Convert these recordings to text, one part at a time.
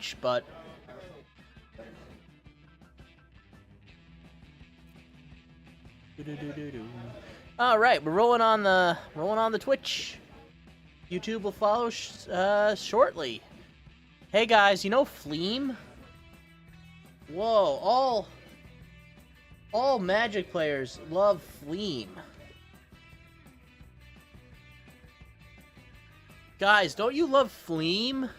much, but all right, we're rolling on the Twitch. YouTube will follow shortly. Hey guys, you know Fleam? Whoa, all Magic players love Fleam. Guys, don't you love Fleam?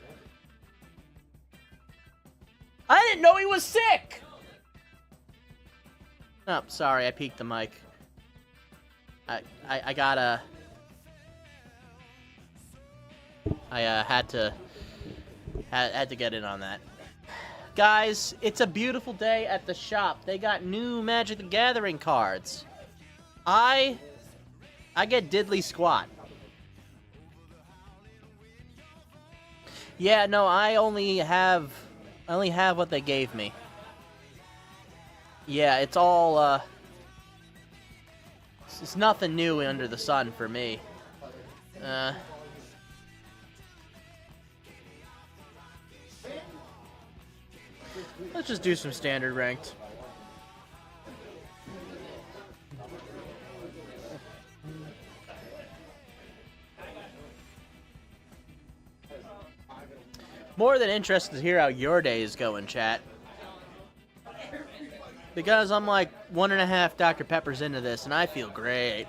I didn't know he was sick! Oh, sorry, I peeked the mic. I gotta... I had to get in on that. Guys, it's a beautiful day at the shop. They got new Magic the Gathering cards. I get diddly squat. Yeah, no, I only have what they gave me. Yeah, it's all it's nothing new under the sun for me. Let's just do some standard ranked. More than interested to hear how your day is going, chat. Because I'm like 1.5 Dr. Peppers into this, and I feel great.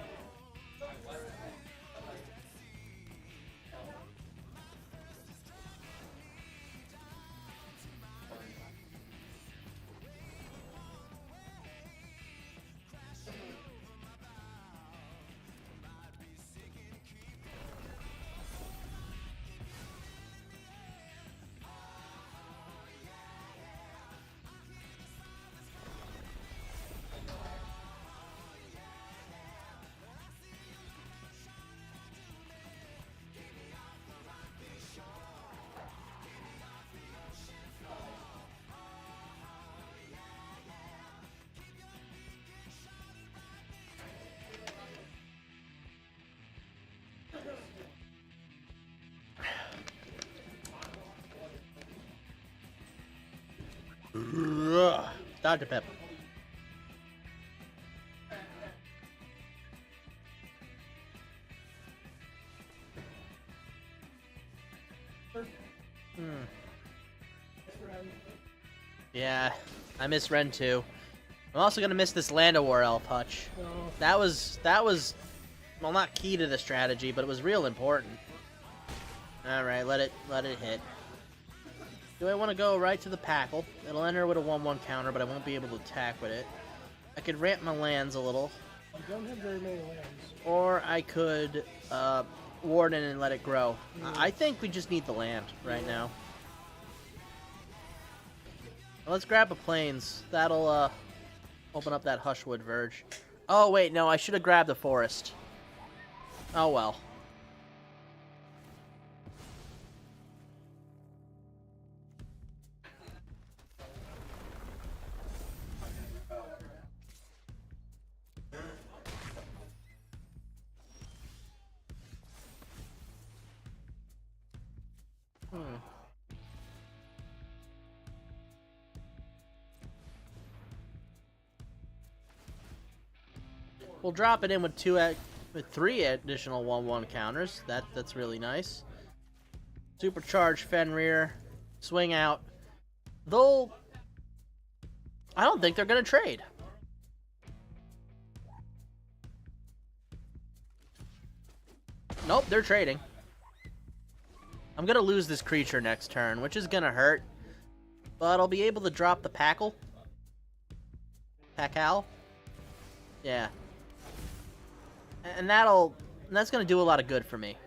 Dr. Pepper. Yeah, I miss Ren too. I'm also gonna miss this Land of War Elf Hutch. That was well, not key to the strategy, but it was real important. All right, let it hit. Do I want to go right to the Packle? It'll enter with a 1/1 counter, but I won't be able to attack with it. I could ramp my lands a little. You don't have very many lands. Or I could Warden and let it grow. I think we just need the land right now. Let's grab a Plains. That'll open up that Hushwood Verge. Oh, wait, no, I should have grabbed the Forest. Oh, well. We'll drop it in with three additional 1/1 counters. That's really nice. Supercharge Fenrir, swing out. I don't think they're gonna trade. Nope, they're trading. I'm gonna lose this creature next turn, which is gonna hurt. But I'll be able to drop the Packle. Packal? Yeah. And that's gonna do a lot of good for me.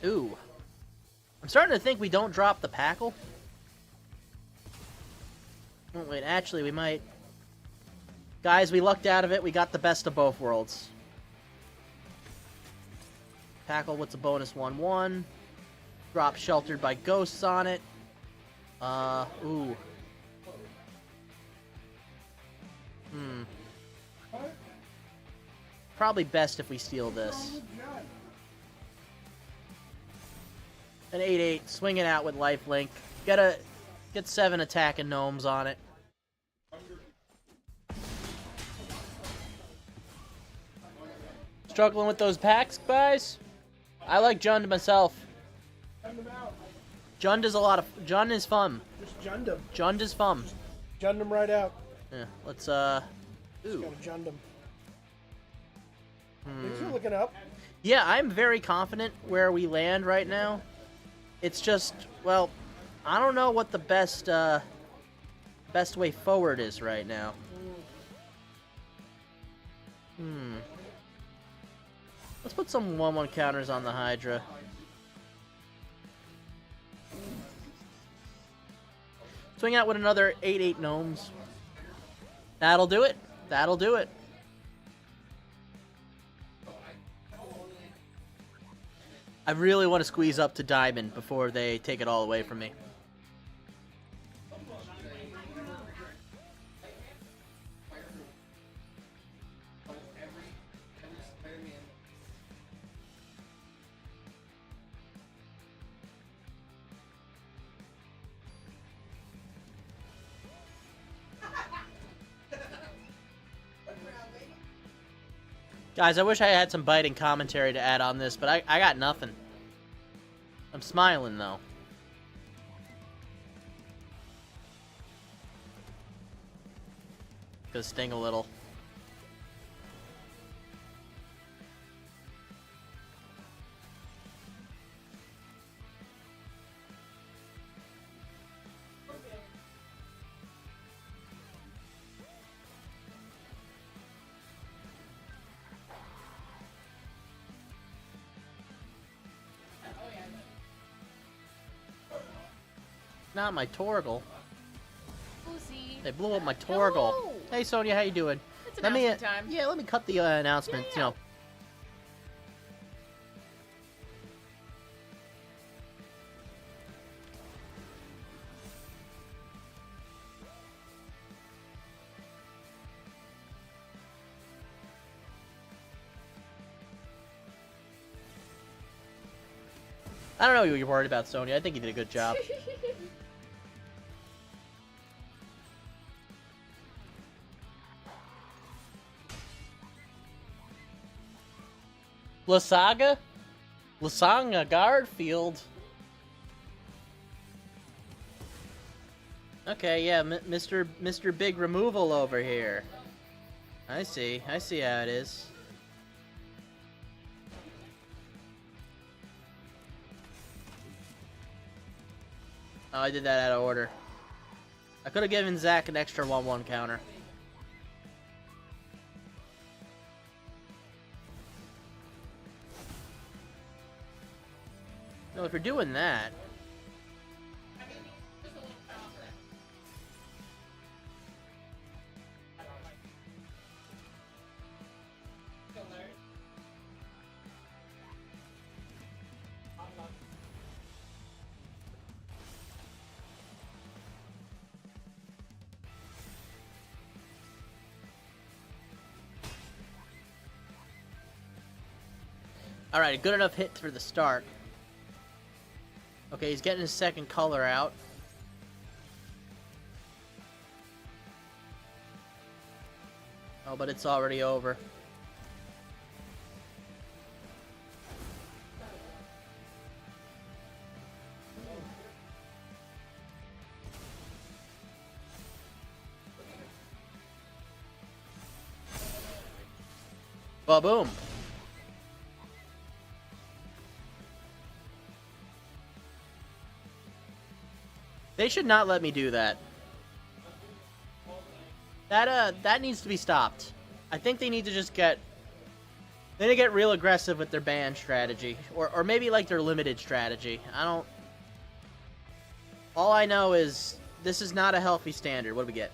Ooh. I'm starting to think we don't drop the Packle. Oh, wait, actually we might. Guys, we lucked out of it. We got the best of both worlds. Packle, what's a bonus 1/1? Drop Sheltered by Ghosts on it. Ooh. probably best if we steal this. An 8/8, swing it out with lifelink. Get 7 attacking gnomes on it. Struggling with those packs, guys? I like Jund myself. Jund is Jund is fun. Just Jund him. Jund is fun. Jund him right out. Yeah, let's, Just gotta Jund him. Things are looking up. Yeah, I'm very confident where we land right now. It's just, well, I don't know what the best way forward is right now. Let's put some 1/1 counters on the Hydra. Swing out with another 8/8 gnomes. That'll do it. That'll do it. I really want to squeeze up to Diamond before they take it all away from me. Guys, I wish I had some biting commentary to add on this, but I got nothing. I'm smiling, though. Gonna sting a little. Not my Torgal. Lucy. They blew up my Torgal. Hello. Hey Sonya, how you doing? It's Let me announcement time. yeah, let me cut the announcement. Yeah. You know. I don't know what you're worried about, Sonya. I think you did a good job. Lasaga? Lasanga Guardfield. Okay, yeah, Mr. Big Removal over here. I see how it is. Oh, I did that out of order. I could have given Zach an extra 1/1 counter. No, if you're doing that... Alright, a good enough hit for the start. Okay, he's getting his second color out. Oh, but it's already over. Ba-boom. They should not let me do that. That needs to be stopped. I think they need to just get... They need to get real aggressive with their ban strategy. Or maybe like their limited strategy. I don't... All I know is this is not a healthy standard. What do we get?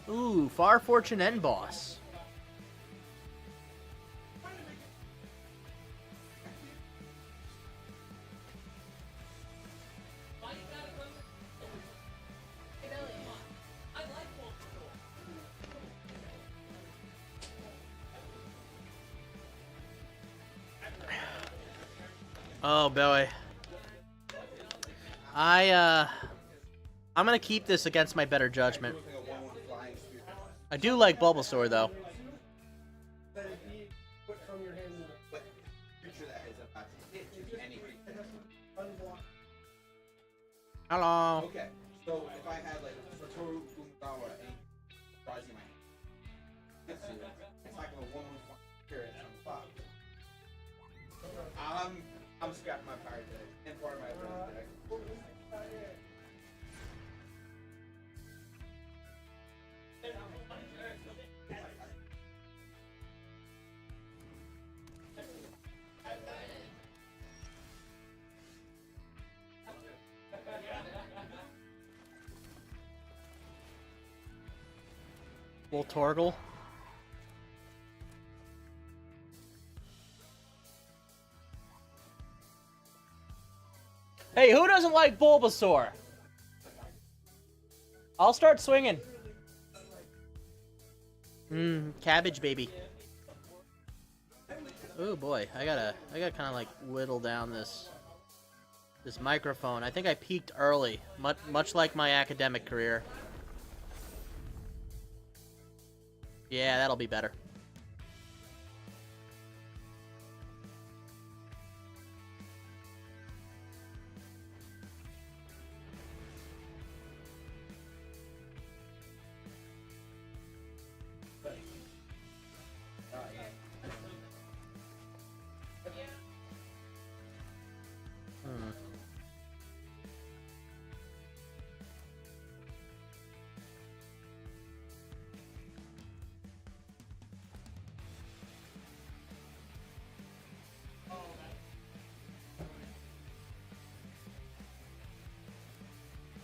Ooh, Far Fortune End Boss. Oh boy. I'm gonna keep this against my better judgment. I do like Bulbasaur though. Hello. Okay, so if I had like Satoru Umazawa and Rising my hand, it's like a 1-1 experience on the top. I'm scrapping my power deck and part of my ability deck. Voltorgle. Hey, who doesn't like Bulbasaur? I'll start swinging. Cabbage baby. Oh boy, I gotta kind of like whittle down this microphone. I think I peaked early, much like my academic career. Yeah, that'll be better.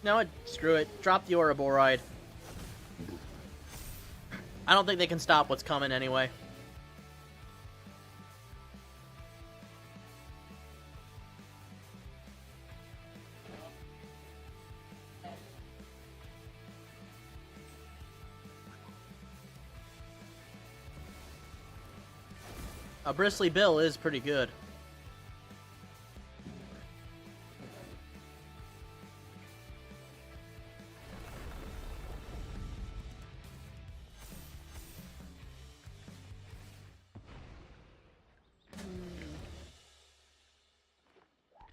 No, screw it. Drop the Ouroboros. I don't think they can stop what's coming anyway. A Bristly Bill is pretty good.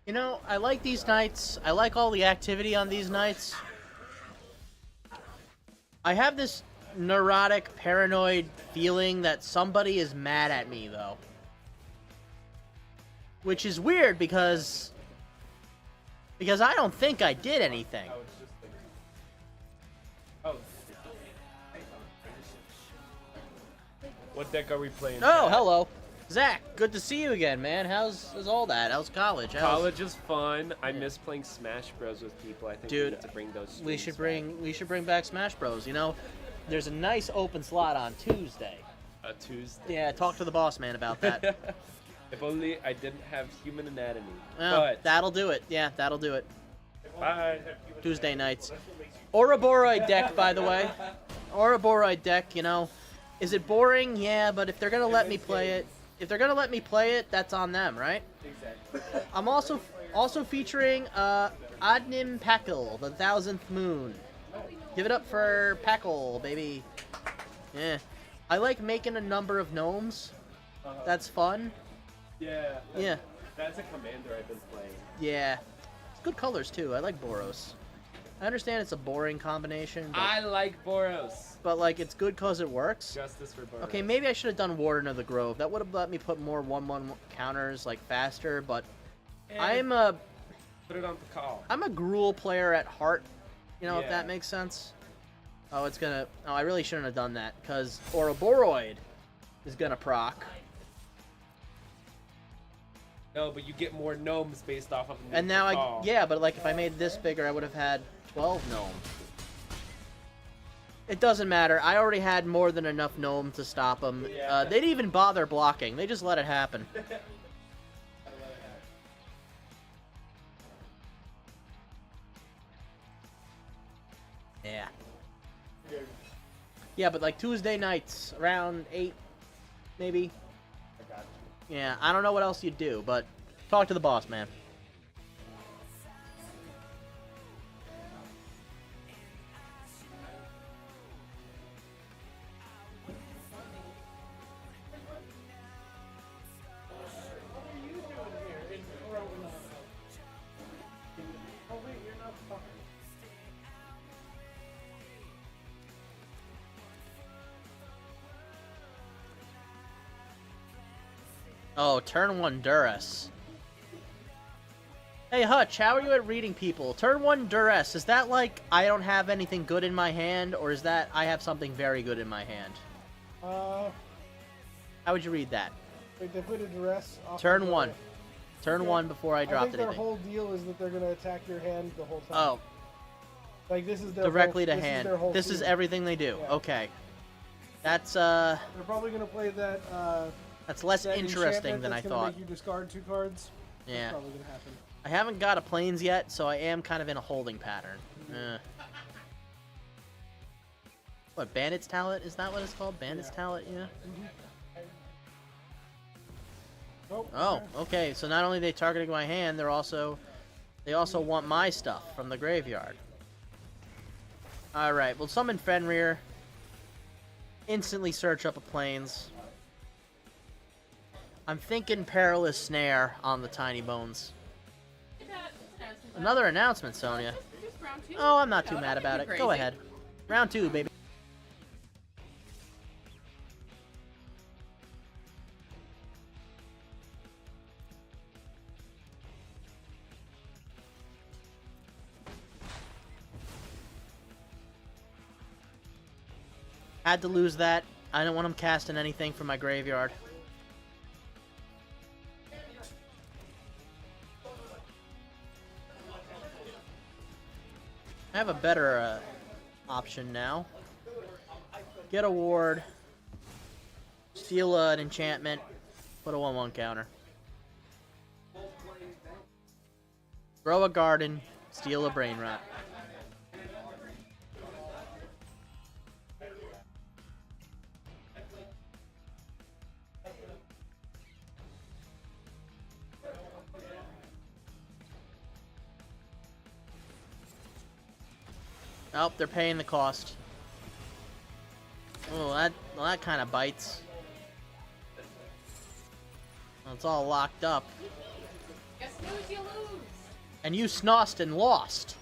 You know, I like these nights. I like all the activity on these nights. I have this neurotic, paranoid feeling that somebody is mad at me, though. Which is weird because I don't think I did anything. What deck are we playing? Oh, hello. Zach, good to see you again, man. How's all that? How's college? College is fun. I miss playing Smash Bros with people. I think we need to bring those. We should bring back Smash Bros. You know, there's a nice open slot on Tuesday. A Tuesday. Yeah, talk to the boss man about that. If only I didn't have human anatomy. Oh, but that'll do it. Yeah, that'll do it. Bye. Tuesday nights. Ouroboros deck, by the way. Ouroboros deck, you know. Is it boring? Yeah, but if they're gonna let me play it, that's on them, right? Exactly. I'm also featuring Adnim Packle, the 1000th moon. Give it up for Packle, baby. Yeah. I like making a number of gnomes. That's fun. Yeah. Yeah. That's a commander I've been playing. Yeah. It's good colors too. I like Boros. I understand it's a boring combination, I like Boros. but like it's good cause it works. Justice for Boros. Okay, maybe I should have done Warden of the Grove. That would have let me put more 1/1 counters like faster, but And put it on the call. I'm a Gruul player at heart. You know, if Yeah. that makes sense. Oh, it's gonna. Oh, I really shouldn't have done that because Ouroboros is gonna proc. No, but you get more gnomes based off of the And now call. yeah, but like if I made this bigger, I would have had 12 gnomes. It doesn't matter. I already had more than enough gnome to stop them. Yeah. They didn't even bother blocking. They just let it happen. Yeah. Yeah, but like Tuesday nights around 8, maybe. I got you. Yeah, I don't know what else you'd do, but talk to the boss, man. Oh, turn 1 Duress. Hey Hutch, how are you at reading people? Turn 1 Duress, is that like I don't have anything good in my hand, or is that I have something very good in my hand? How would you read that? Wait, they put a duress off Turn 1. Turn 1 before I dropped I think anything. their whole deal is that they're going to attack your hand the whole time. Oh. Like, this is their Directly whole, to this hand. Is their whole This is theme. everything they do. Yeah. Okay. That's, They're probably going to play that, that's less that interesting enchantment than I that's gonna thought. Make you discard 2 cards. Yeah. That's probably going to happen. I haven't got a planes yet, so I am kind of in a holding pattern. What, Bandit's Talent? Is that what it's called? Bandit's Talent, yeah? Oh, okay. So not only are they targeting my hand, they also want my stuff from the graveyard. Alright, we'll summon Fenrir. Instantly search up a plains. I'm thinking Perilous Snare on the Tiny Bones. Another announcement, Sonia. Oh, I'm not too mad about it. Go ahead. Round 2, baby. Had to lose that. I don't want him casting anything from my graveyard. I have a better option now. Get a ward. Steal an enchantment. Put a 1/1 counter. Grow a garden. Steal a brain rot. Oh, they're paying the cost. Oh, that kind of bites. Well, it's all locked up. You snooze, you lose. And you snossed and lost.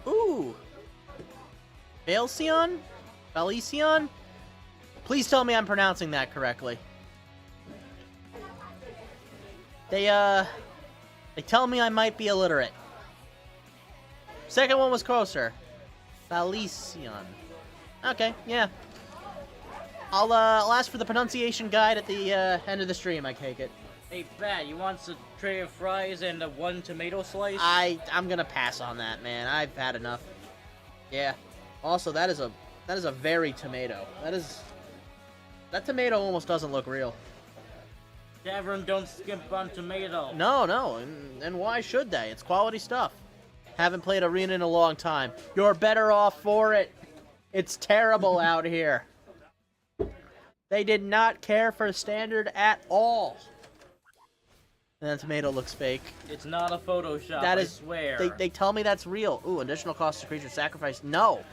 Ooh. Valsion? Valicion? Please tell me I'm pronouncing that correctly. They tell me I might be illiterate. Second one was closer. Valicion. Okay, yeah. I'll ask for the pronunciation guide at the end of the stream, I take it. Hey, Bat, you want a tray of fries and 1 tomato slice? I'm gonna pass on that, man. I've had enough. Yeah. Also, that is a very tomato. That tomato almost doesn't look real. Tavern don't skimp on tomato. No, and why should they? It's quality stuff. Haven't played Arena in a long time. You're better off for it. It's terrible out here. They did not care for standard at all. And that tomato looks fake. It's not a Photoshop, That I is, swear. They tell me that's real. Ooh, additional cost to creature sacrifice. No.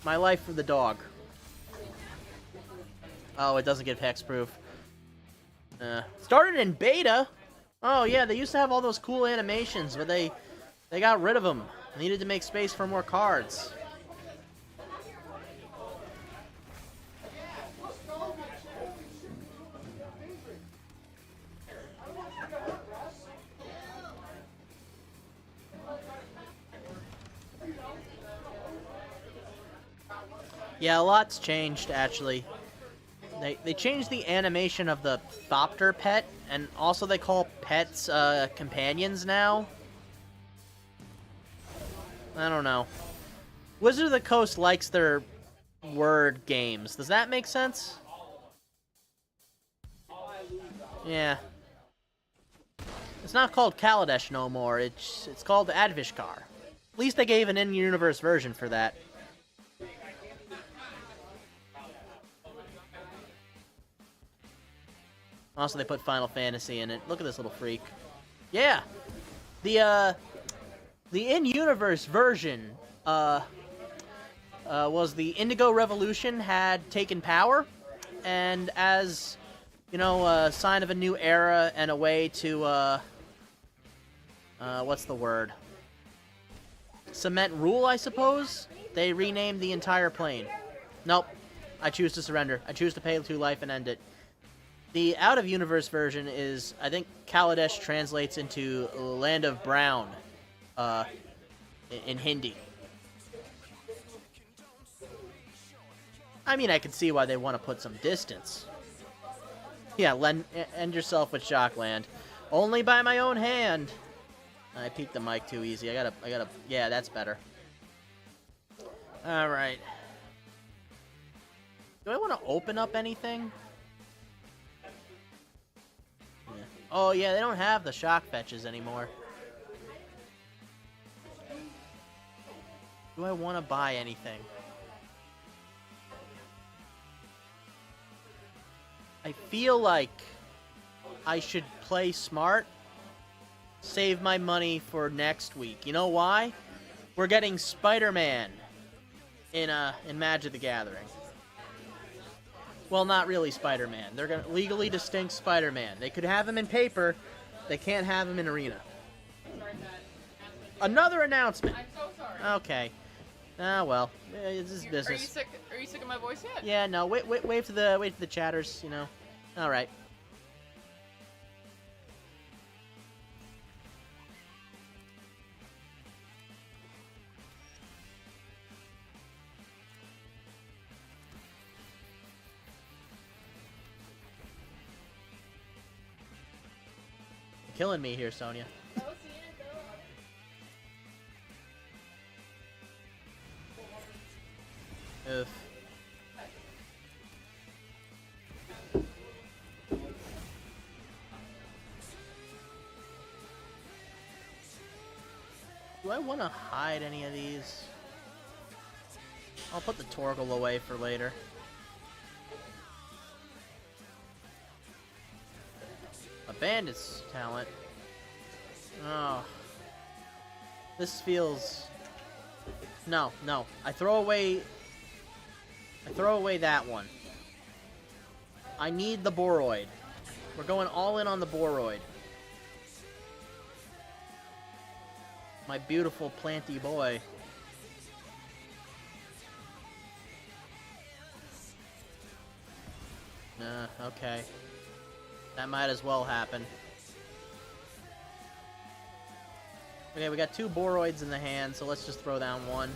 My life for the dog. Oh, it doesn't give hexproof. Started in beta. Oh yeah, they used to have all those cool animations, but they got rid of them. Needed to make space for more cards. Yeah, a lot's changed, actually. They changed the animation of the Thopter pet, and also they call pets companions now. I don't know. Wizard of the Coast likes their word games. Does that make sense? Yeah. It's not called Kaladesh no more. It's called Advishkar. At least they gave an in-universe version for that. Also, they put Final Fantasy in it. Look at this little freak. Yeah, the in-universe version was the Indigo Revolution had taken power, and as you know, a sign of a new era and a way to what's the word? Cement rule, I suppose. They renamed the entire plane. Nope. I choose to surrender. I choose to pay 2 life and end it. The out-of-universe version is, I think, Kaladesh translates into Land of Brown, in Hindi. I mean, I can see why they want to put some distance. Yeah, end yourself with Shockland. Only by my own hand. I peeked the mic too easy. I gotta, yeah, that's better. Alright. Do I want to open up anything? Yeah. Oh, yeah, they don't have the shock fetches anymore. Do I want to buy anything? I feel like I should play smart, save my money for next week. You know why? We're getting Spider-Man in Magic the Gathering. Well, not really Spider-Man. They're gonna legally distinct Spider-Man. They could have him in paper. They can't have him in Arena. Another announcement. I'm so sorry. Okay. Ah, well, it's his business. Are you sick? Are you sick of my voice yet? Yeah, no. Wait for the chatters. You know. All right. You're killing me here, Sonia. Oof. Do I want to hide any of these? I'll put the Torgal away for later. A bandit's talent. Oh. This feels... No. I throw away that one. I need the Boroid. We're going all in on the Boroid. My beautiful planty boy. Okay. That might as well happen. Okay, we got 2 Boroids in the hand, so let's just throw down one.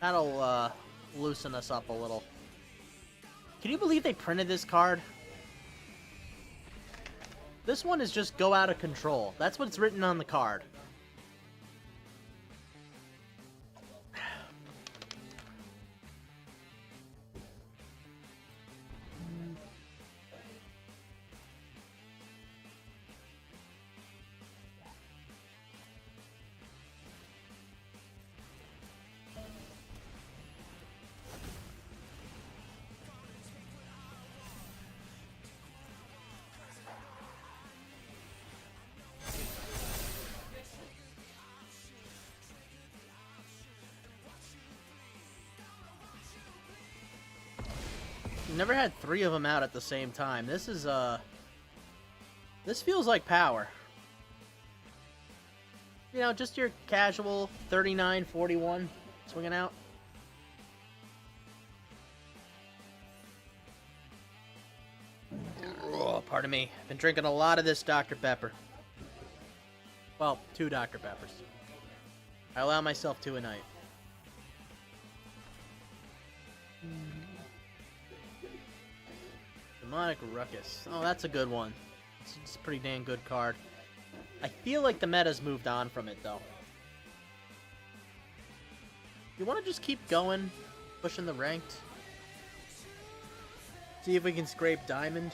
That'll loosen us up a little. Can you believe they printed this card? This one is just go out of control. That's what's written on the card. Never had 3 of them out at the same time. This is, this feels like power. You know, just your casual 39-41 swinging out. pardon me. Been drinking a lot of this Dr. Pepper. Well, 2 Dr. Peppers. I allow myself 2 a night. Demonic Ruckus. Oh, that's a good one. It's a pretty dang good card. I feel like the meta's moved on from it, though. You want to just keep going, pushing the ranked? See if we can scrape Diamond.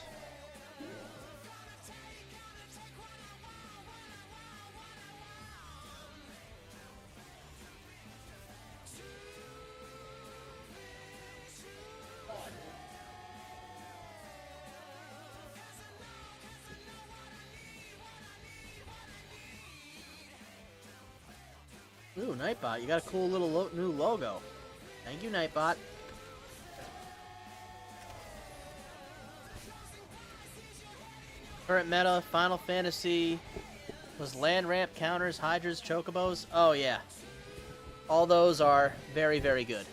Ooh, Nightbot, you got a cool little new logo. Thank you, Nightbot. Current meta, Final Fantasy was land ramp, counters, hydras, chocobos. Oh yeah. All those are very, very good.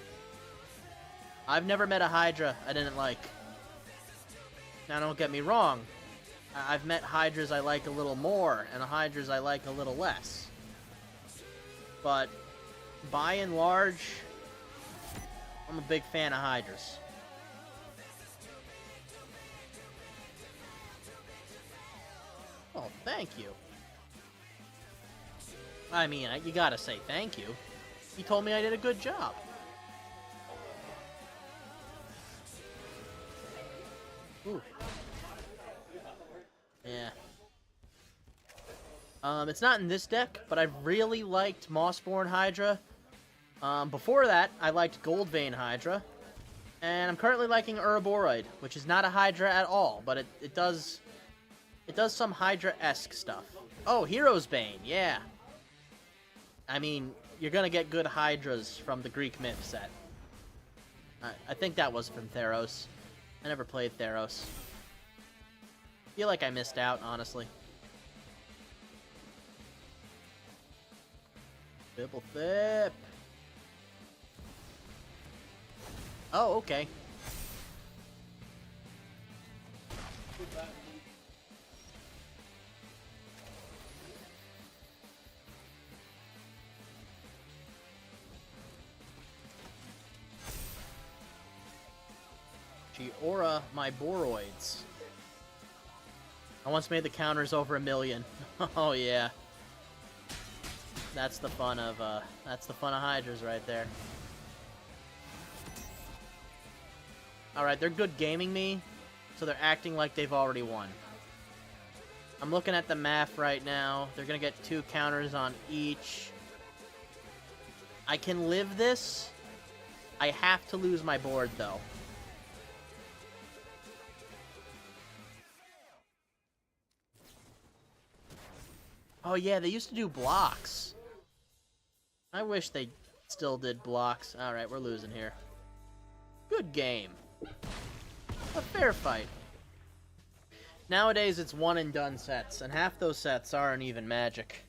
I've never met a hydra I didn't like. Now don't get me wrong. I've met hydras I like a little more, and hydras I like a little less. But by and large, I'm a big fan of hydras. Oh, thank you. I mean, you gotta say thank you. He told me I did a good job. Ooh. Yeah. It's not in this deck, but I really liked Mossborn Hydra. Before that, I liked Goldvein Hydra. And I'm currently liking Uraboroid, which is not a Hydra at all, but it does some Hydra-esque stuff. Oh, Hero's Bane, yeah. I mean, you're gonna get good Hydras from the Greek myth set. I think that was from Theros. I never played Theros. Feel like I missed out, honestly. Bibblethip. Oh, okay. Giora, my Boroids. I once made the counters over 1 million. Oh yeah. That's the fun of Hydras right there. Alright, they're good gaming me, so they're acting like they've already won. I'm looking at the math right now. They're gonna get 2 counters on each. I can live this. I have to lose my board, though. Oh yeah, they used to do blocks. I wish they still did blocks. Alright, we're losing here. Good game. A fair fight. Nowadays, it's one and done sets, and half those sets aren't even Magic.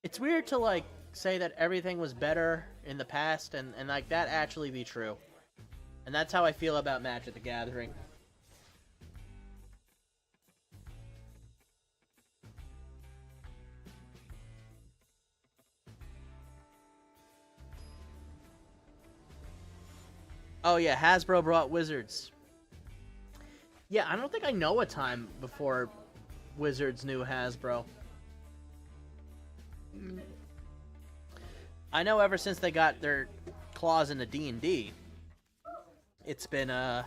It's weird to, like, say that everything was better in the past, and like, that actually be true. And that's how I feel about Magic the Gathering. Oh yeah, Hasbro brought Wizards. Yeah, I don't think I know a time before Wizards knew Hasbro. I know ever since they got their claws into D&D, it's been, I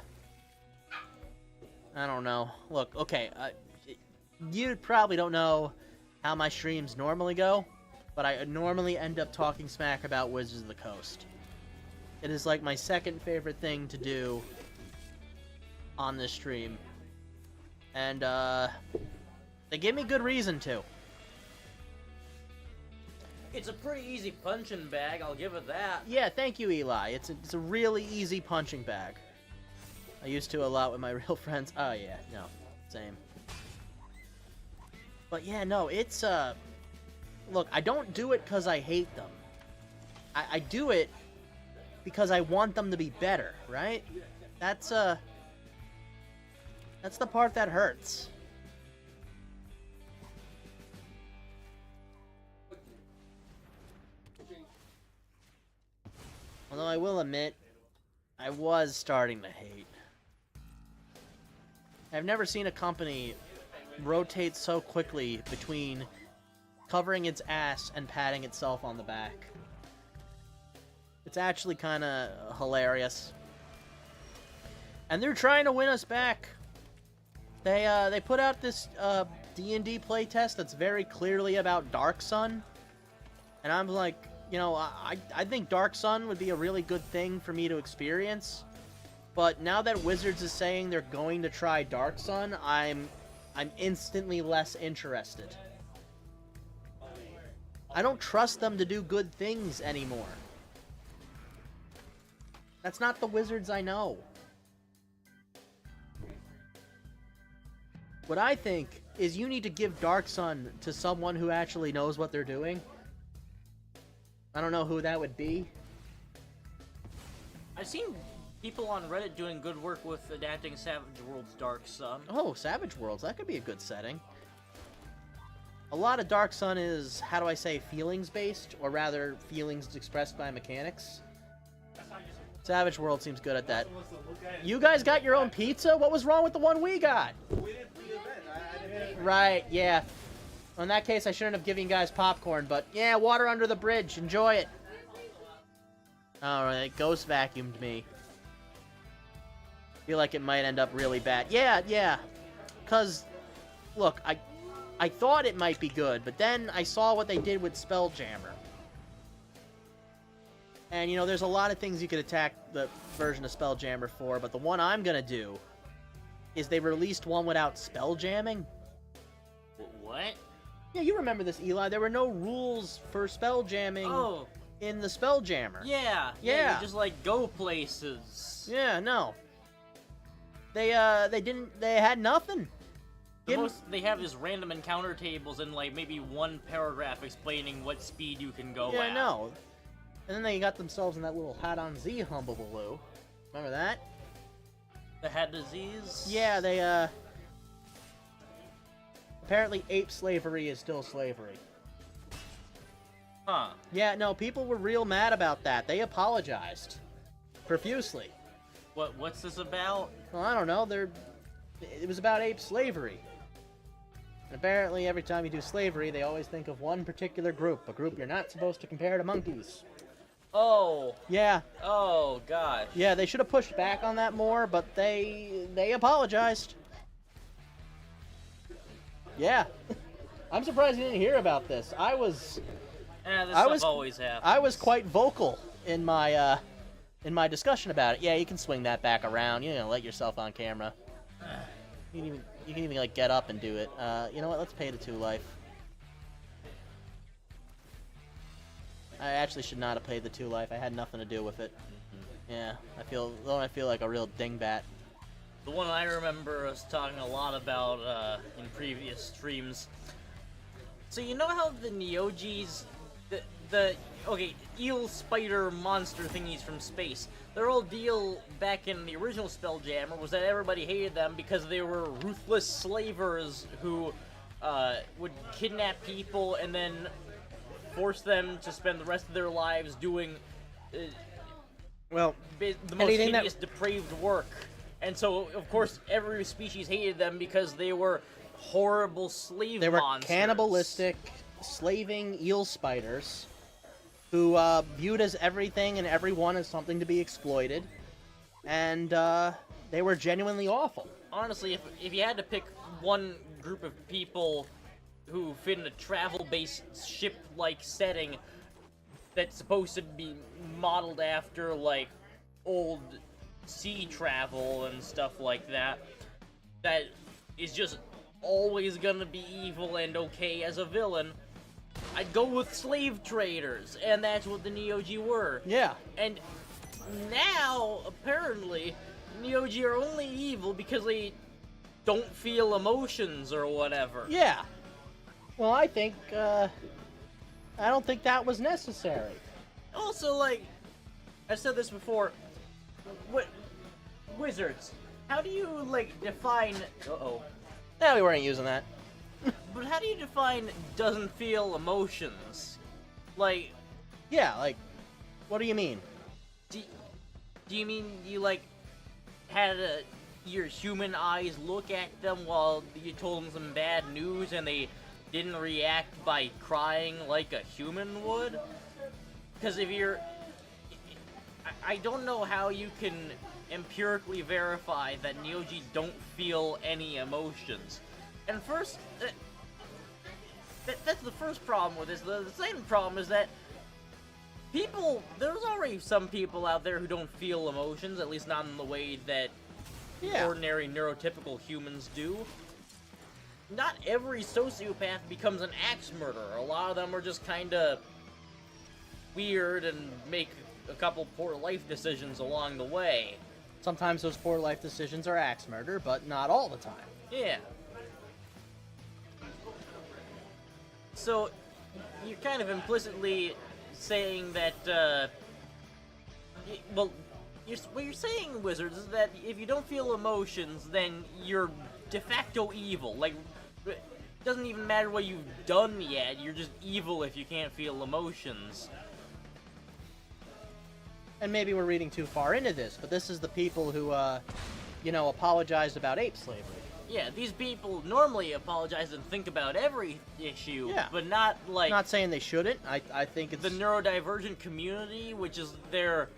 don't know. Look, okay, you probably don't know how my streams normally go, but I normally end up talking smack about Wizards of the Coast. It is like my second favorite thing to do on this stream. And, they give me good reason to. It's a pretty easy punching bag, I'll give it that. Yeah, thank you, Eli. It's a really easy punching bag. I used to a lot with my real friends. Oh, yeah, no, same. But yeah, no, it's, look, I don't do it because I hate them. I do it because I want them to be better, right? That's the part that hurts. Although I will admit, I was starting to hate. I've never seen a company rotate so quickly between covering its ass and patting itself on the back. It's actually kind of hilarious. And they're trying to win us back. They put out this D&D playtest that's very clearly about Dark Sun. And I'm like, you know, I think Dark Sun would be a really good thing for me to experience. But now that Wizards is saying they're going to try Dark Sun, I'm instantly less interested. I don't trust them to do good things anymore. That's not the Wizards I know. What I think is you need to give Dark Sun to someone who actually knows what they're doing. I don't know who that would be. I've seen people on Reddit doing good work with adapting Savage Worlds Dark Sun. Oh, Savage Worlds. That could be a good setting. A lot of Dark Sun is, how do I say, feelings-based, or rather, feelings expressed by mechanics. Savage World seems good at that. You guys got your own pizza? What was wrong with the one we got? We didn't pre-event. Right, yeah. Well, in that case, I shouldn't have given you guys popcorn, but yeah, water under the bridge. Enjoy it. Alright, Ghost vacuumed me. Feel like it might end up really bad. Yeah. Because, look, I thought it might be good, but then I saw what they did with Spelljammer. And, you know, there's a lot of things you could attack the version of Spelljammer for, but the one I'm gonna do is they released one without spelljamming. What? Yeah, you remember this, Eli. There were no rules for spelljamming in the Spelljammer. Yeah. Yeah. You just, like, go places. Yeah, no. They had nothing. They have these random encounter tables and, like, maybe one paragraph explaining what speed you can go at. Yeah, I know. And then they got themselves in that little hat-on-Z humbubaloo. Remember that? The head disease? Yeah, they, apparently ape slavery is still slavery. Huh. Yeah, no, people were real mad about that. They apologized. Profusely. What's this about? Well, I don't know. It was about ape slavery. And apparently every time you do slavery, they always think of one particular group. A group you're not supposed to compare to monkeys. Oh. Yeah. Oh, gosh. Yeah, they should have pushed back on that more, but they apologized. Yeah. I'm surprised you didn't hear about this. This I always happens. I was quite vocal in my discussion about it. Yeah, you can swing that back around. You know, let yourself on camera. You can even like get up and do it. You know what? Let's pay the 2 life. I actually should not have paid the 2 life. I had nothing to do with it. Yeah, I feel like a real dingbat. The one I remember us talking a lot about in previous streams. So you know how the Neogis, the eel spider monster thingies from space, their whole deal back in the original Spelljammer was that everybody hated them because they were ruthless slavers who would kidnap people and then force them to spend the rest of their lives doing the most hideous, depraved work. And so, of course, every species hated them because they were horrible slave monsters. They were cannibalistic, slaving eel spiders who viewed as everything and everyone as something to be exploited. And they were genuinely awful. Honestly, if you had to pick one group of people who fit in a travel-based ship-like setting that's supposed to be modeled after, like, old sea travel and stuff like that, that is just always gonna be evil and okay as a villain, I'd go with slave traders, and that's what the Neogi were. Yeah. And now, apparently, Neogi are only evil because they don't feel emotions or whatever. Yeah. Well, I don't think that was necessary. Also, like, I've said this before, Wizards, how do you, like, define... Uh-oh. Yeah, we weren't using that. But how do you define doesn't feel emotions? Like, Yeah, like, what do you mean? do you mean you, like, had your human eyes look at them while you told them some bad news and they didn't react by crying like a human would? Because if you're... I don't know how you can empirically verify that Neogi don't feel any emotions. And first... that's the first problem with this. The second problem is that people... There's already some people out there who don't feel emotions, at least not in the way that ordinary neurotypical humans do. Not every sociopath becomes an axe murderer. A lot of them are just kinda weird and make a couple poor life decisions along the way. Sometimes those poor life decisions are axe murder, but not all the time. Yeah. So, you're kind of implicitly saying that, well, what you're saying, Wizards, is that if you don't feel emotions, then you're de facto evil. Like, it doesn't even matter what you've done yet, you're just evil if you can't feel emotions. And maybe we're reading too far into this, but this is the people who, you know, apologized about ape slavery. Yeah, these people normally apologize and think about every issue, Yeah. but not, like... Not saying they shouldn't. I think it's... The neurodivergent community, which is their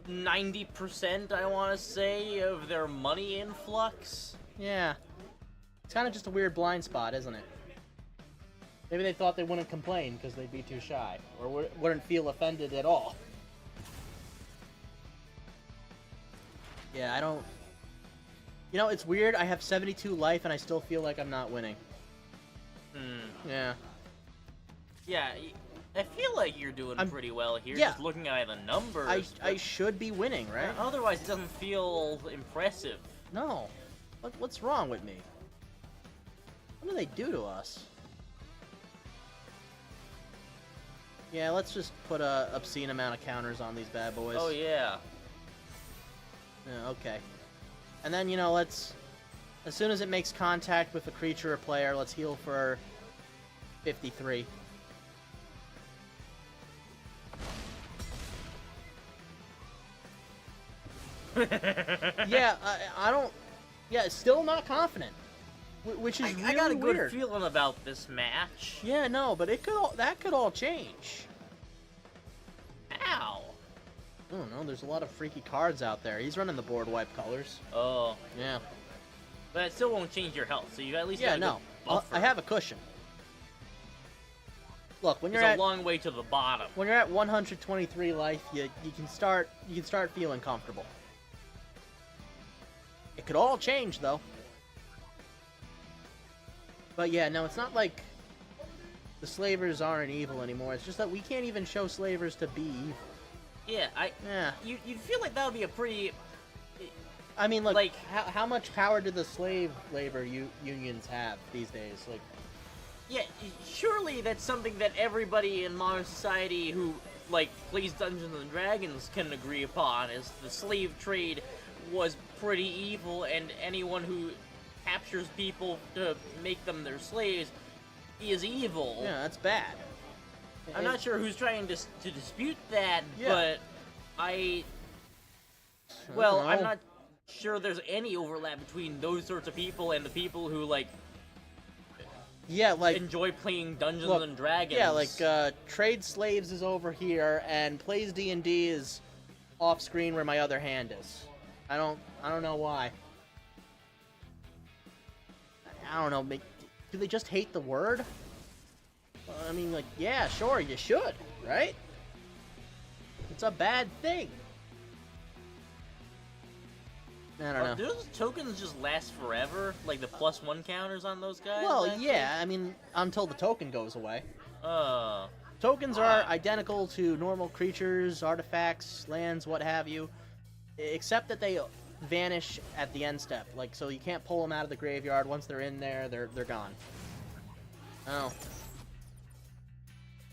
90%, I want to say, of their money influx. Yeah. It's kind of just a weird blind spot, isn't it? Maybe they thought they wouldn't complain because they'd be too shy, or wouldn't feel offended at all. Yeah, I don't... You know, it's weird. I have 72 life, and I still feel like I'm not winning. Yeah. Yeah, I feel like you're doing pretty well here, yeah. just looking at the numbers. I should be winning, right? Otherwise, it doesn't feel impressive. No. What's wrong with me? What do they do to us? Yeah, let's just put a obscene amount of counters on these bad boys. Oh, yeah. Yeah, okay. And then, you know, let's... As soon as it makes contact with a creature or player, let's heal for 53. Yeah, I don't... Yeah, still not confident. Which is really I got a good weird. feeling about this match. Yeah, no, but that could all change. Ow. I don't know, there's a lot of freaky cards out there. He's running the board wipe colors. Oh. Yeah. But it still won't change your health, so you at least Yeah, got a no. good buffer. I have a cushion. Look, when you're It's at a long way to the bottom. when you're at 123 life, you can start feeling comfortable. It could all change though. But yeah, no, it's not like the slavers aren't evil anymore. It's just that we can't even show slavers to be evil. Yeah, Yeah. You feel like that would be a pretty... I mean, look, Like- how much power do the slave labor unions have these days? Like, Yeah, surely that's something that everybody in modern society who, like, plays Dungeons and Dragons can agree upon, is the slave trade was pretty evil, and anyone who captures people to make them their slaves is evil. yeah, that's bad. I'm not sure who's trying to dispute that, Yeah. but well, don't I'm know. not sure there's any overlap between those sorts of people and the people who, like, Yeah, like enjoy playing Dungeons look, and Dragons. yeah, like trade slaves is over here, and plays D&D is off screen where my other hand is. I don't know why. I don't know. Do they just hate the word? I mean, like, yeah, sure, you should, right? It's a bad thing. I don't know. Do those tokens just last forever? Like the +1 counters on those guys? Well, actually? yeah, I mean, until the token goes away. Uh, Tokens are identical to normal creatures, artifacts, lands, what have you, except that they vanish at the end step. Like, so you can't pull them out of the graveyard. Once they're in there, they're gone. Oh.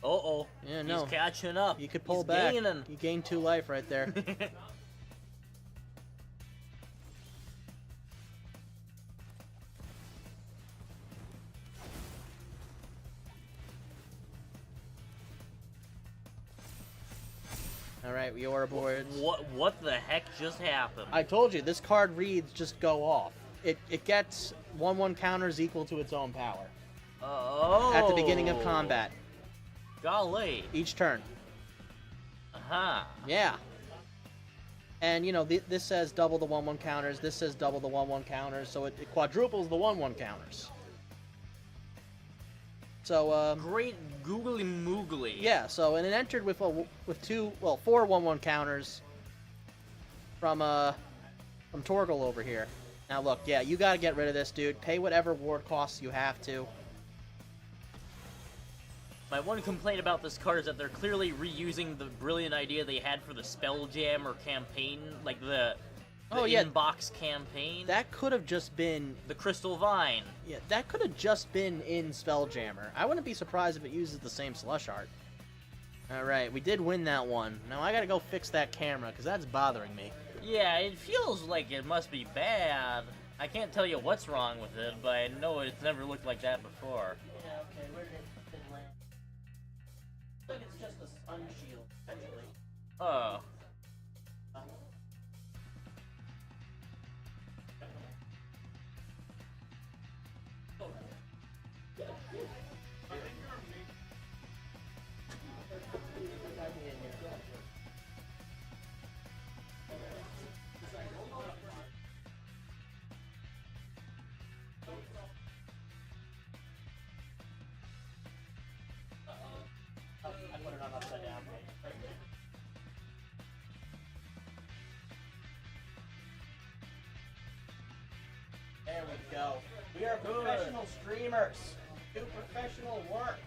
Uh-oh. Yeah, no. He's catching up. You could pull He's back. gaining. You gained 2 life right there. All right, Your boards. What the heck just happened? I told you, this card reads just go off. It gets 1/1 counters equal to its own power. Oh. At the beginning of combat. Golly. Each turn. Uh-huh. Yeah. And, you know, this says double the 1/1 counters, this says double the 1/1 counters, so it quadruples the 1/1 counters. So, Great googly moogly. yeah, so, and it entered with 4 1/1 counters from Torgal over here. Now, look, yeah, you gotta get rid of this, dude. Pay whatever ward costs you have to. My one complaint about this card is that they're clearly reusing the brilliant idea they had for the Spelljammer campaign, like the inbox campaign. That could have just been... The Crystal Vine. Yeah, that could have just been in Spelljammer. I wouldn't be surprised if it uses the same slush art. Alright, we did win that one. Now I gotta go fix that camera, because that's bothering me. Yeah, it feels like it must be bad. I can't tell you what's wrong with it, but I know it's never looked like that before. Yeah, okay, where did it land? I think it's just a sun shield, actually. Oh. I put it on upside down. There we go. We are professional streamers. Do professional work.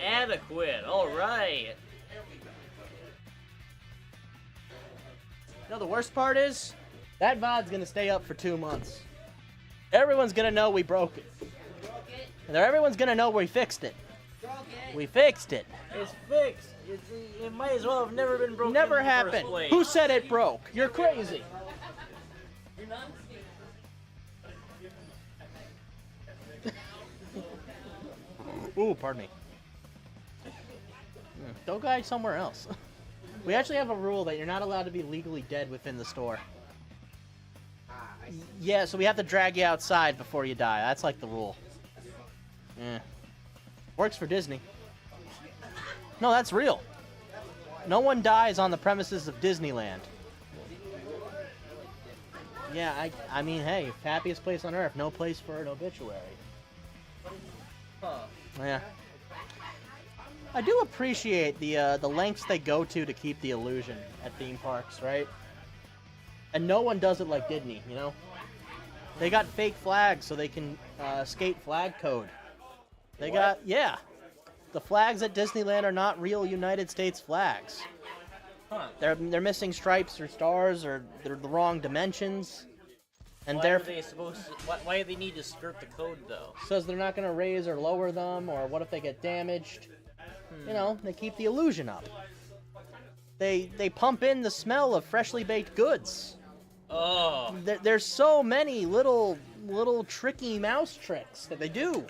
Adequate, alright. You know, the worst part is, that VOD's gonna stay up for 2 months. Everyone's gonna know we broke it. And everyone's gonna know we fixed it. We fixed it. It's fixed. It might as well have never been broken. Never in the first happened. place. Who said it broke? You're crazy. Ooh, pardon me. Go guy somewhere else. We actually have a rule that you're not allowed to be legally dead within the store. Yeah, so we have to drag you outside before you die. That's like the rule. Yeah. Works for Disney. No, that's real. No one dies on the premises of Disneyland. Yeah, I mean, hey, happiest place on earth, no place for an obituary. Huh. Yeah. I do appreciate the lengths they go to keep the illusion at theme parks, right? And no one does it like Disney, you know? They got fake flags so they can skate flag code. They got, yeah. The flags at Disneyland are not real United States flags. Huh. They're missing stripes or stars, or they're the wrong dimensions. And Why are they supposed to, why do they need to skirt the code, though? says they're not going to raise or lower them, or what if they get damaged? You know, they keep the illusion up. They pump in the smell of freshly baked goods. Oh. There's so many little tricky mouse tricks that they do.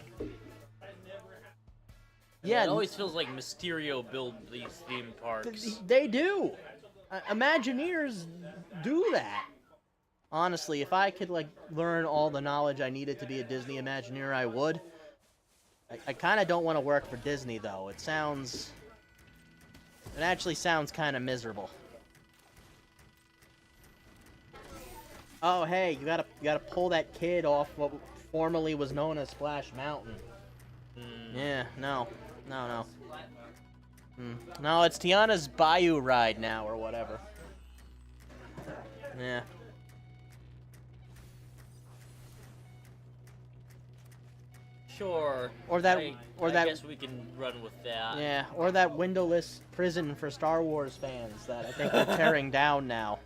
Yeah, It always feels like Mysterio build these theme parks. they do. Imagineers do that. Honestly, if I could like learn all the knowledge I needed to be a Disney Imagineer, I would. I kind of don't want to work for Disney though. It actually sounds kind of miserable. Oh hey, you gotta pull that kid off what formerly was known as Splash Mountain. Yeah, no. No, it's Tiana's Bayou Ride now, or whatever. Yeah. Sure. Or that- I guess we can run with that. Yeah, or that windowless prison for Star Wars fans that I think they're tearing down now.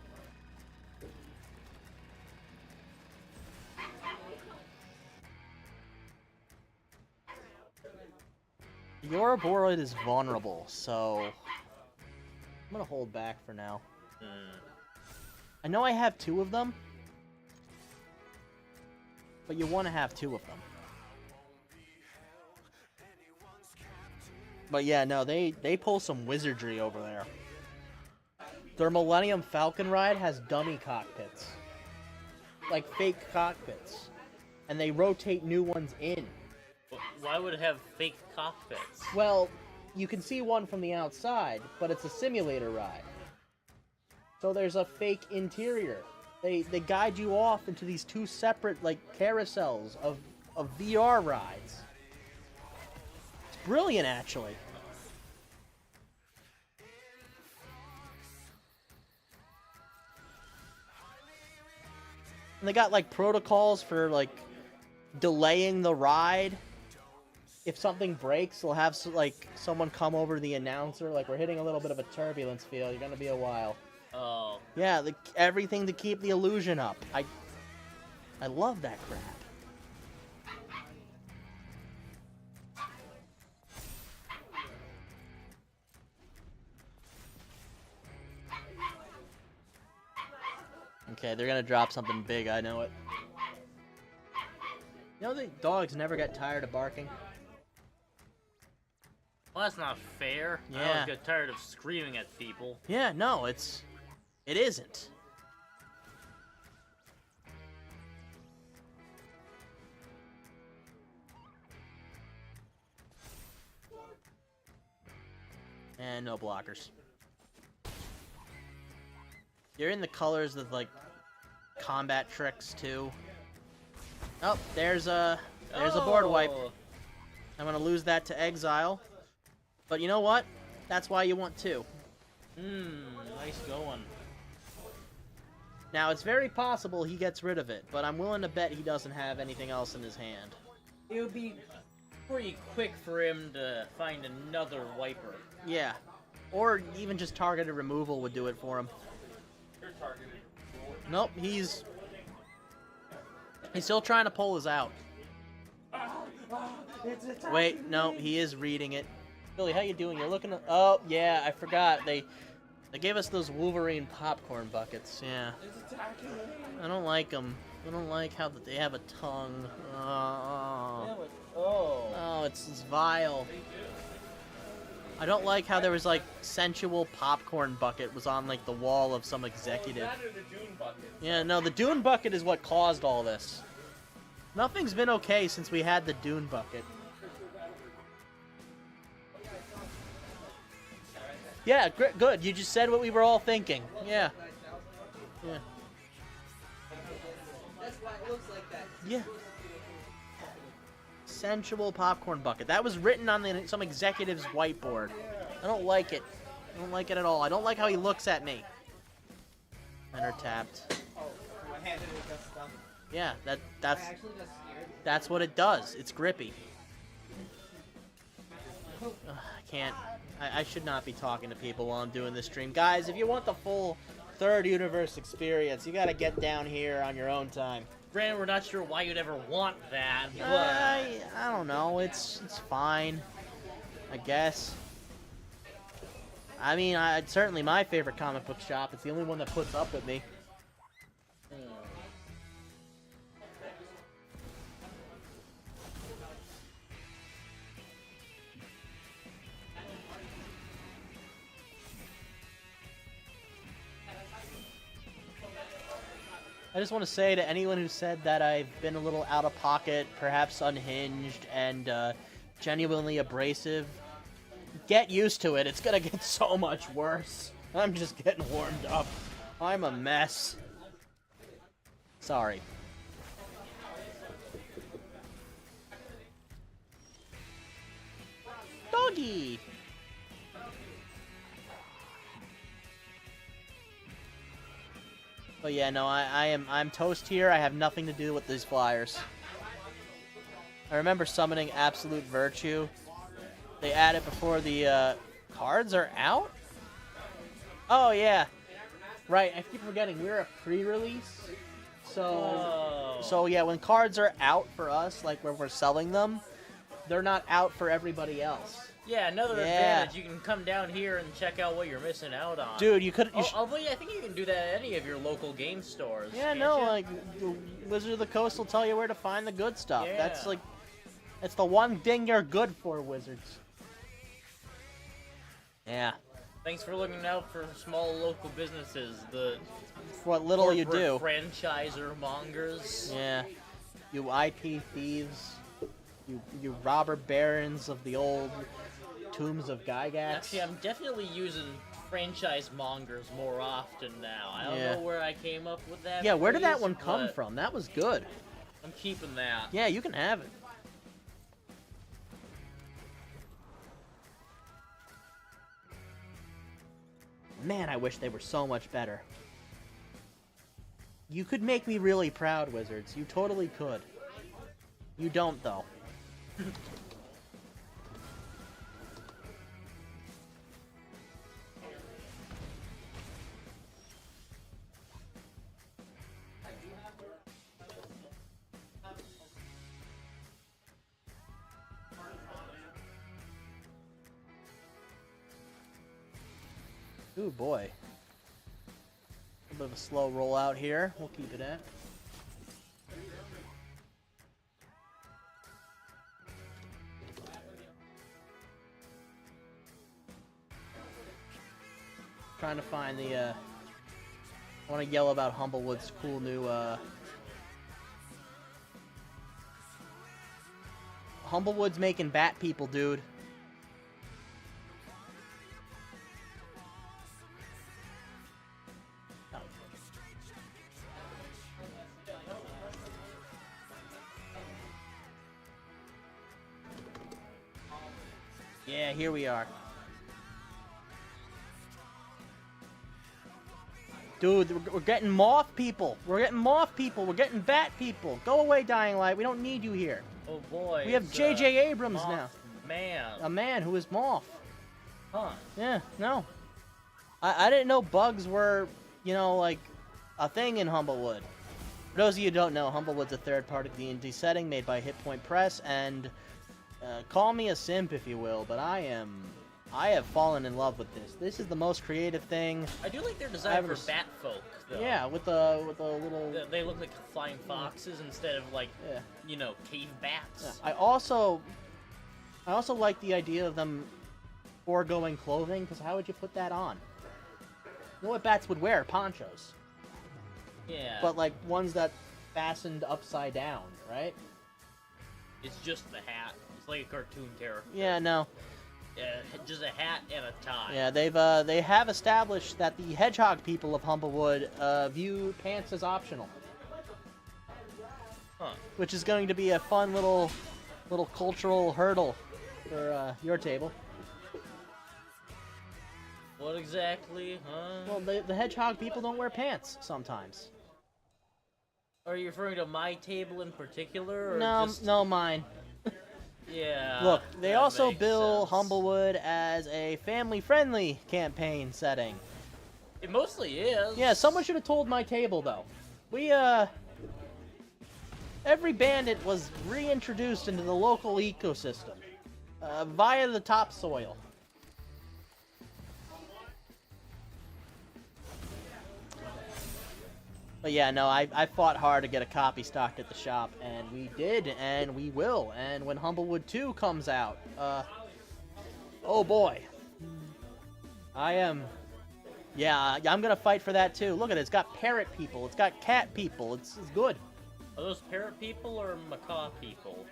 Your Ouroboros is vulnerable, so I'm gonna hold back for now. I know I have 2 of them, but you want to have 2 of them. But yeah, no, they pull some wizardry over there. Their Millennium Falcon ride has dummy cockpits. Like fake cockpits. And they rotate new ones in. Why would it have fake cockpits? Well, you can see one from the outside, but it's a simulator ride. So there's a fake interior. They guide you off into these two separate like carousels of VR rides. It's brilliant, actually. And they got like protocols for like delaying the ride. If something breaks, they'll have like someone come over the announcer. Like, we're hitting a little bit of a turbulence field. You're gonna be a while. Oh. Yeah, everything to keep the illusion up. I love that crap. Okay, they're gonna drop something big. I know it. You know the dogs never get tired of barking? Well, that's not fair. I Yeah. always get tired of screaming at people. Yeah, no, it isn't. And no blockers. You're in the colors of like combat tricks too. Oh, there's a board wipe. Oh. I'm gonna lose that to exile. But you know what? That's why you want two. Nice going. Now, it's very possible he gets rid of it, but I'm willing to bet he doesn't have anything else in his hand. It would be pretty quick for him to find another wiper. Yeah. Or even just targeted removal would do it for him. Nope, he's still trying to pull us out. Wait, no, he is reading it. Billy, how you doing? You're looking at... Oh, yeah, I forgot. They gave us those Wolverine popcorn buckets. Yeah. I don't like them. I don't like how they have a tongue. Oh, it's vile. I don't like how there was like sensual popcorn bucket was on like the wall of some executive. Yeah, no, the Dune bucket is what caused all this. Nothing's been okay since we had the Dune bucket. Yeah, good. You just said what we were all thinking. Yeah. Yeah. That's why it looks like that. Yeah. Sensual popcorn bucket. That was written on some executive's whiteboard. I don't like it. I don't like it at all. I don't like how he looks at me. Enter tapped. Oh, my hand didn't adjust stuff. Yeah, I that's actually just scared. that's what it does. It's grippy. Ugh, I can't. I should not be talking to people while I'm doing this stream. Guys, if you want the full third universe experience, you gotta get down here on your own time. Granted, we're not sure why you'd ever want that, but... I don't know. It's fine, I guess. I mean, it's certainly my favorite comic book shop. It's the only one that puts up with me. I just want to say to anyone who said that I've been a little out of pocket, perhaps unhinged, and genuinely abrasive, get used to it. It's gonna get so much worse. I'm just getting warmed up. I'm a mess. Sorry. Doggy! But yeah, no, I'm toast here. I have nothing to do with these flyers. I remember summoning Absolute Virtue. They add it before the cards are out? Oh yeah. Right, I keep forgetting we're a pre-release. So yeah, when cards are out for us, like where we're selling them, they're not out for everybody else. Yeah, another advantage, you can come down here and check out what you're missing out on. Dude, you could... Although, I think you can do that at any of your local game stores. Yeah, no, like, Wizard of the Coast will tell you where to find the good stuff. Yeah. That's, like... It's the one thing you're good for, Wizards. Yeah. Thanks for looking out for small local businesses. The What little you do. corporate franchiser mongers. Yeah. You IP thieves. You robber barons of the old tombs of Gygax. Actually, I'm definitely using franchise mongers more often now. I don't know where I came up with that. Yeah, where did that phrase, one come but from? That was good. I'm keeping that. Yeah, you can have it. Man, I wish they were so much better. You could make me really proud, Wizards. You totally could. You don't, though. Ooh, boy. A bit of a slow rollout here. We'll keep it at. Trying to find the, I want to yell about Humblewood's cool new, Humblewood's making bat people, dude. Yeah, here we are. Dude, we're getting moth people. We're getting moth people. We're getting bat people. Go away, Dying Light. We don't need you here. Oh boy. We have J.J. Abrams Moth now. Man. A man who is moth. Huh. Yeah, no. I didn't know bugs were, you know, like, a thing in Humblewood. For those of you who don't know, Humblewood's a third-party D&D setting made by Hit Point Press, and call me a simp if you will, but I have fallen in love with this. This is the most creative thing. I do like their design for ever bat folk, though. Yeah, with the little. They look like flying foxes instead of like, Yeah. you know, cave bats. Yeah. I also like the idea of them foregoing clothing, because how would you put that on? You know what bats would wear? Ponchos. Yeah. But like ones that fastened upside down, right? It's just the hat. It's like a cartoon character. Yeah, no. Yeah, just a hat and a tie. Yeah, they have established that the hedgehog people of Humblewood view pants as optional. Huh. Which is going to be a fun little cultural hurdle for your table. What exactly, huh? Well, the hedgehog people don't wear pants sometimes. Are you referring to my table in particular, or No, just... no, mine. Yeah. Look, they that also makes bill sense. Humblewood as a family-friendly campaign setting. It mostly is. Yeah, someone should have told my table, though. We, every bandit was reintroduced into the local ecosystem via the topsoil. But yeah, no, I fought hard to get a copy stocked at the shop, and we did, and we will. And when Humblewood 2 comes out, oh boy. Yeah, I'm gonna fight for that too. Look at it, it's got parrot people, it's got cat people, it's good. Are those parrot people or macaw people?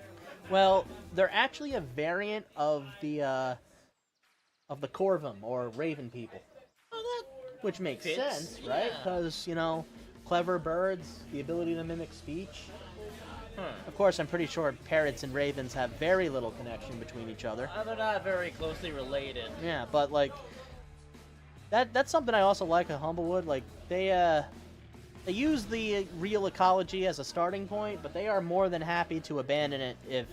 Well, they're actually a variant of the Corvum, or Raven people. Oh, Which makes fits, sense, right? yeah. Because, you know, clever birds, the ability to mimic speech. Huh. Of course, I'm pretty sure parrots and ravens have very little connection between each other. They're not very closely related. Yeah, but, like, that's something I also like at Humblewood. Like, they use the real ecology as a starting point, but they are more than happy to abandon it if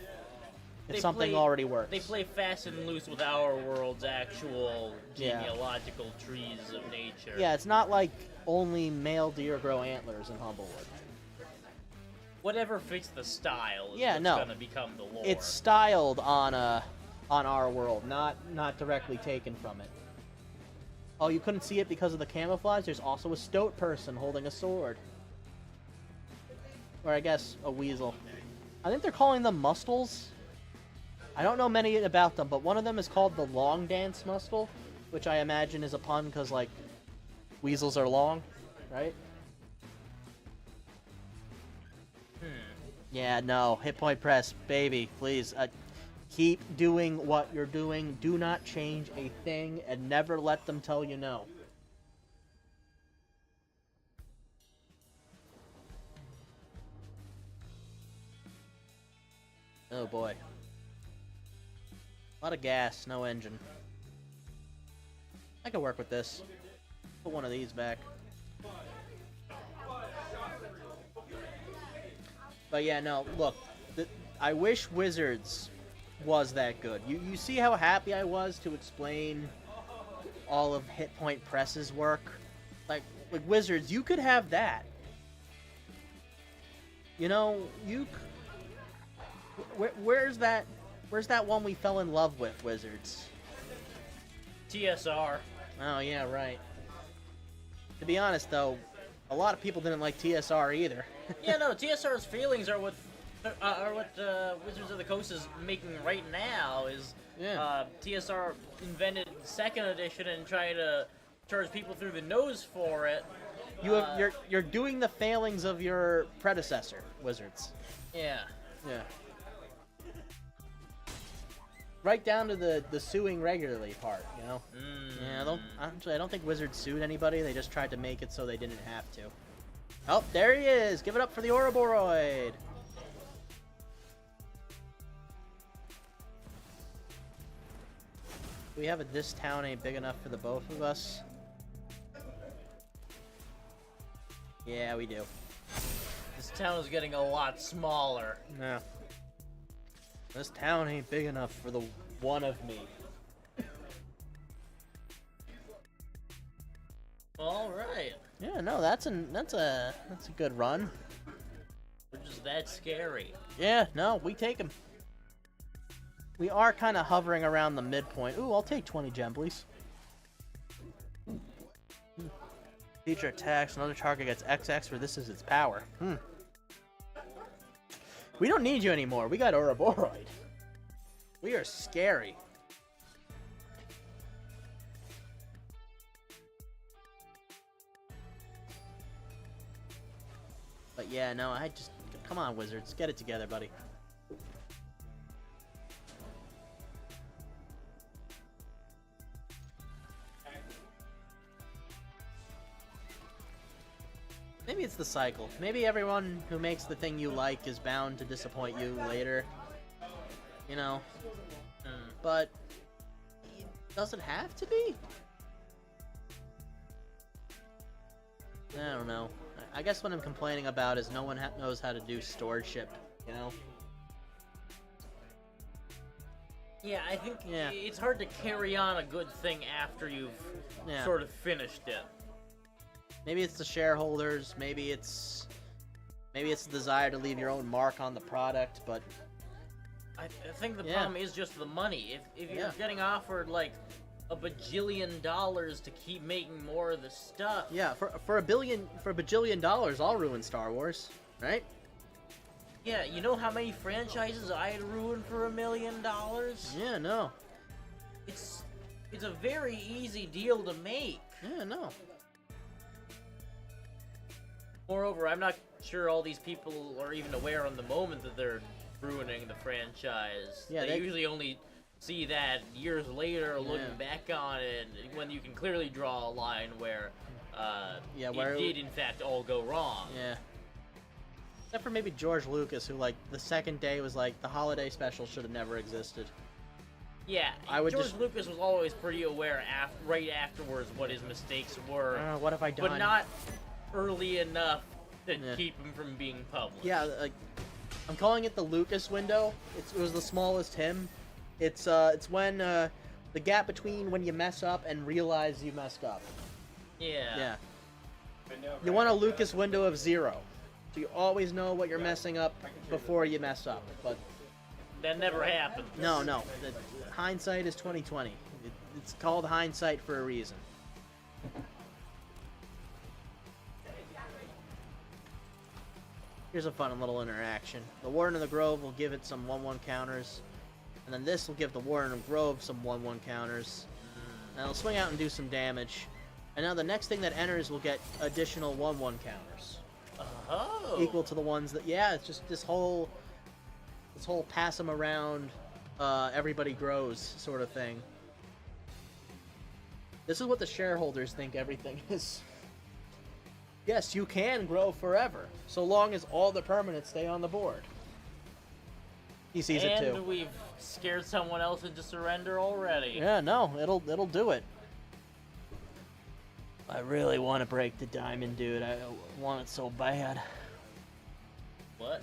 They something play- already works. They play fast and loose with our world's actual Yeah. genealogical trees of nature. Yeah, it's not like only male deer grow antlers in Humblewood. Whatever fits the style is Yeah, what's no. gonna become the lore. It's styled on our world, not directly taken from it. Oh, you couldn't see it because of the camouflage? There's also a stoat person holding a sword. Or I guess a weasel. I think they're calling them mustels. I don't know many about them, but one of them is called the Long Dance Mustel. which I imagine is a pun because, like, weasels are long, right? Yeah, no. Hit point press, baby, please. Keep doing what you're doing. Do not change a thing and never let them tell you no. Oh boy. A lot of gas, no engine. I can work with this. Put one of these back. But yeah, no, look. I wish Wizards was that good. You see how happy I was to explain all of Hit Point Press's work? Like Wizards, you could have that. You know, where's that one we fell in love with, Wizards? TSR. Oh yeah, right. To be honest though, a lot of people didn't like TSR either. Yeah, no, TSR's feelings are what Wizards of the Coast is making right now. Is TSR invented the second edition and trying to charge people through the nose for it. You're doing the failings of your predecessor, Wizards. Yeah. Yeah. Right down to the suing regularly part, you know? Yeah, I don't think Wizards sued anybody. They just tried to make it so they didn't have to. Oh, there he is! Give it up for the Ouroboros! We have this town ain't big enough for the both of us. Yeah, we do. This town is getting a lot smaller. Yeah. This town ain't big enough for the one of me. All right. Yeah, no, that's a good run. We're just that scary. Yeah, no, we take him. We are kind of hovering around the midpoint. Ooh, I'll take 20 gem, please. Feature attacks. Another target gets XX for this is its power. We don't need you anymore. We got Ouroboros. We are scary. But yeah, no, come on, Wizards. Get it together, buddy. Maybe it's the cycle. Maybe everyone who makes the thing you like is bound to disappoint you later. You know? But does it have to be? I don't know. I guess what I'm complaining about is no one knows how to do stewardship, you know? Yeah, I think it's hard to carry on a good thing after you've sort of finished it. Maybe it's the shareholders, maybe it's the desire to leave your own mark on the product, but I think the problem is just the money. If you're getting offered like $1 bajillion to keep making more of the stuff. Yeah, for $1 bajillion, I'll ruin Star Wars, right? Yeah, you know how many franchises I'd ruin for $1 million? Yeah, no. It's a very easy deal to make. Yeah, no. Moreover, I'm not sure all these people are even aware on the moment that they're ruining the franchise. Yeah, they usually only see that years later, looking back on it, when you can clearly draw a line where it did in fact all go wrong. Yeah. Except for maybe George Lucas, who like the second day was like the holiday special should have never existed. Yeah, George Lucas was always pretty aware right afterwards what his mistakes were. What have I done? But not early enough to keep him from being published. Yeah, like I'm calling it the Lucas window. It was the smallest him. It's when the gap between when you mess up and realize you messed up. Yeah. Yeah. You want a Lucas window of 0. So you always know what you're messing up before you mess up. But that never happened. No. Hindsight is 20/20. It's called hindsight for a reason. Here's a fun little interaction. The Warden of the Grove will give it some 1/1 counters. And then this will give the Warden of Grove some 1/1 counters. Now it'll swing out and do some damage. And now the next thing that enters will get additional 1/1 counters. Oh. Equal to the ones that, yeah, it's just this whole pass them around, everybody grows sort of thing. This is what the shareholders think everything is. Yes, you can grow forever, so long as all the permanents stay on the board. He sees it too. And we've scared someone else into surrender already. Yeah, no, it'll do it. I really want to break the diamond, dude. I want it so bad. What?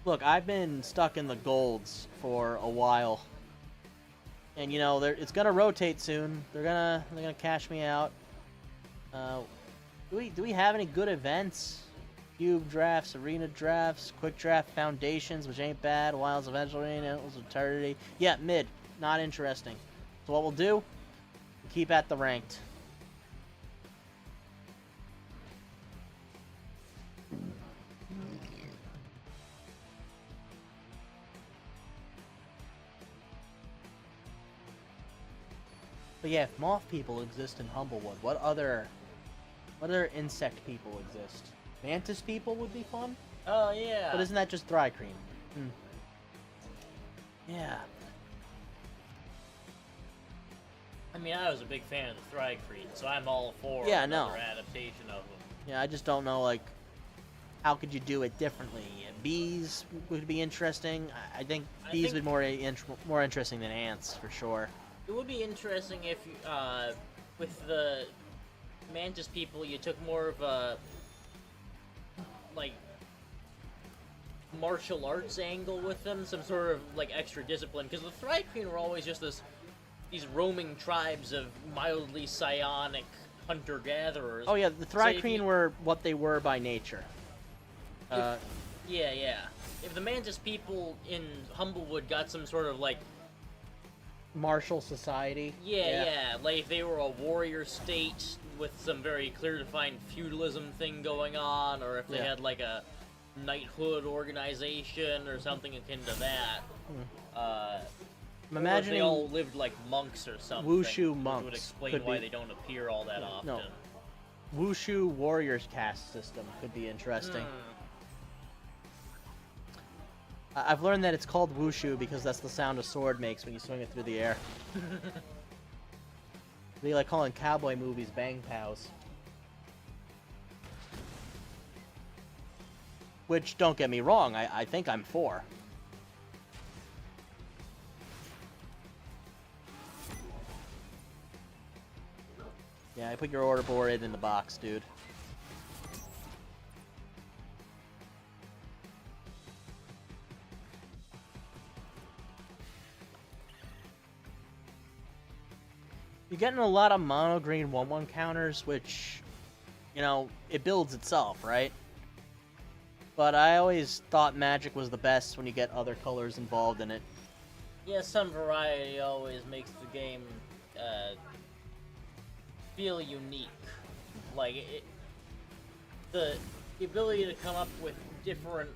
Look, I've been stuck in the golds for a while, and you know it's gonna rotate soon. They're gonna cash me out. Do we have any good events? Cube drafts, arena drafts, quick draft foundations, which ain't bad. Wilds of Edge Arena, Eternity. Yeah, mid, not interesting. So what we'll do? We'll keep at the ranked. But yeah, if moth people exist in Humblewood, what other insect people exist? Mantis people would be fun? Oh, yeah. But isn't that just Thri-Kreen? Yeah. I mean, I was a big fan of the Thri-Kreen, so I'm all for Yeah, another no. adaptation of them. Yeah, I just don't know, like, how could you do it differently? Bees would be interesting. I think bees would be more interesting than ants, for sure. It would be interesting if, with the Mantis people, you took more of a, like, martial arts angle with them, some sort of, like, extra discipline, because the Thri-Kreen were always just these roaming tribes of mildly psionic hunter-gatherers. Oh yeah, the Thri-Kreen were what they were by nature. Yeah. If the Mantis people in Humblewood got some sort of, like, martial society. Yeah. Like if they were a warrior state with some very clear defined feudalism thing going on, or if they had like a knighthood organization or something akin to that. I'm imagining they all lived like monks or something. Wushu monks. Which would explain why they don't appear all that often. No. Wushu warriors caste system could be interesting. I've learned that it's called wushu because that's the sound a sword makes when you swing it through the air. Be like calling cowboy movies bang pows. Which, don't get me wrong, I think I'm for. Yeah, I put your order board in the box, dude. You're getting a lot of mono green 1/1 counters, which, you know, it builds itself, right? But I always thought Magic was the best when you get other colors involved in it. Yeah, some variety always makes the game feel unique. Like, the ability to come up with different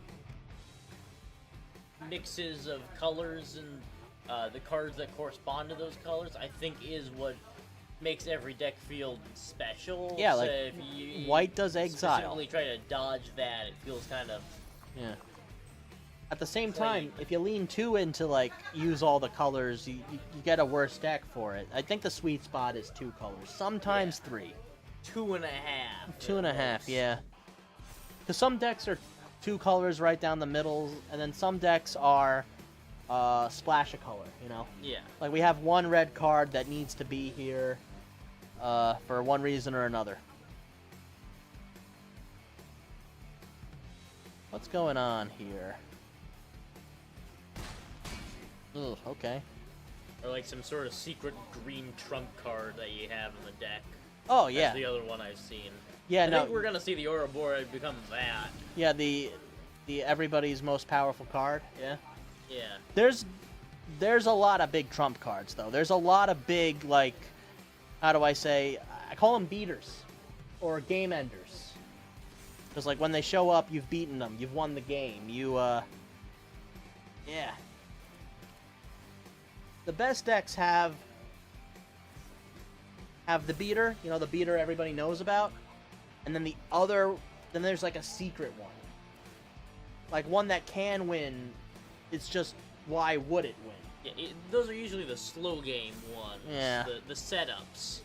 mixes of colors and the cards that correspond to those colors, I think is what makes every deck feel special. Yeah, so like, if you white does exile. Specifically try to dodge that, it feels kind of... Yeah. At the same time, if you lean too into, like, use all the colors, you get a worse deck for it. I think the sweet spot is 2 colors. Sometimes 3. 2.5. 2.5, yeah. Because some decks are 2 colors right down the middle, and then some decks are splash of color, you know? Yeah. Like, we have one red card that needs to be here for one reason or another. What's going on here? Ugh, okay. Or like some sort of secret green trump card that you have in the deck. Oh, yeah. That's the other one I've seen. Yeah, I no. think we're gonna see the Ouroboros become that. Yeah, the everybody's most powerful card. Yeah. Yeah. There's a lot of big trump cards though. There's a lot of big, like, how do I say? I call them beaters or game enders. Because like when they show up, you've beaten them. You've won the game. Yeah. The best decks have have the beater, you know, the beater everybody knows about, and then then there's like a secret one. Like one that can win, it's just, why would it win? Yeah, those are usually the slow game ones. Yeah. The setups.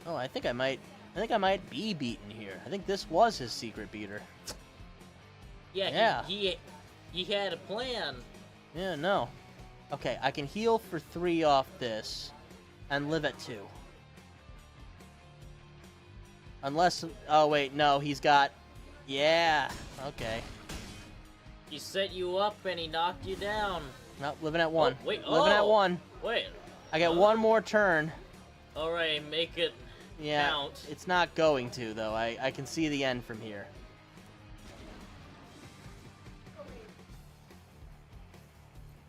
Oh, I think I might be beaten here. I think this was his secret beater. Yeah. He had a plan. Yeah, no. Okay, I can heal for 3 off this, and live at 2. Unless, oh wait, no, he's got, yeah, okay. He set you up and he knocked you down. No, living at 1. Oh, wait, living at oh. 1. Wait. I get 1 more turn. Alright, make it Yeah, count. it's not going to, though. I can see the end from here.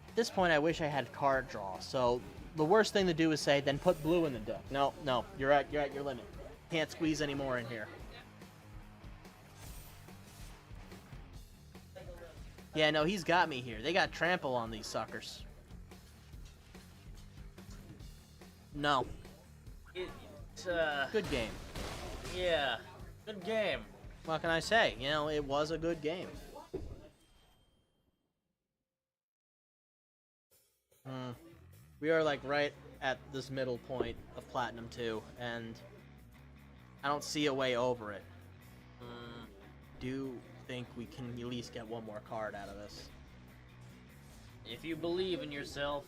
At this point, I wish I had card draw, so the worst thing to do is say, then put blue in the deck. No, you're at your limit. Can't squeeze any more in here. Yeah, no, he's got me here. They got trample on these suckers. No. Good game. Yeah, good game. What can I say? You know, it was a good game. We are like right at this middle point of Platinum 2, and I don't see a way over it. Do think we can at least get 1 more card out of this. If you believe in yourself.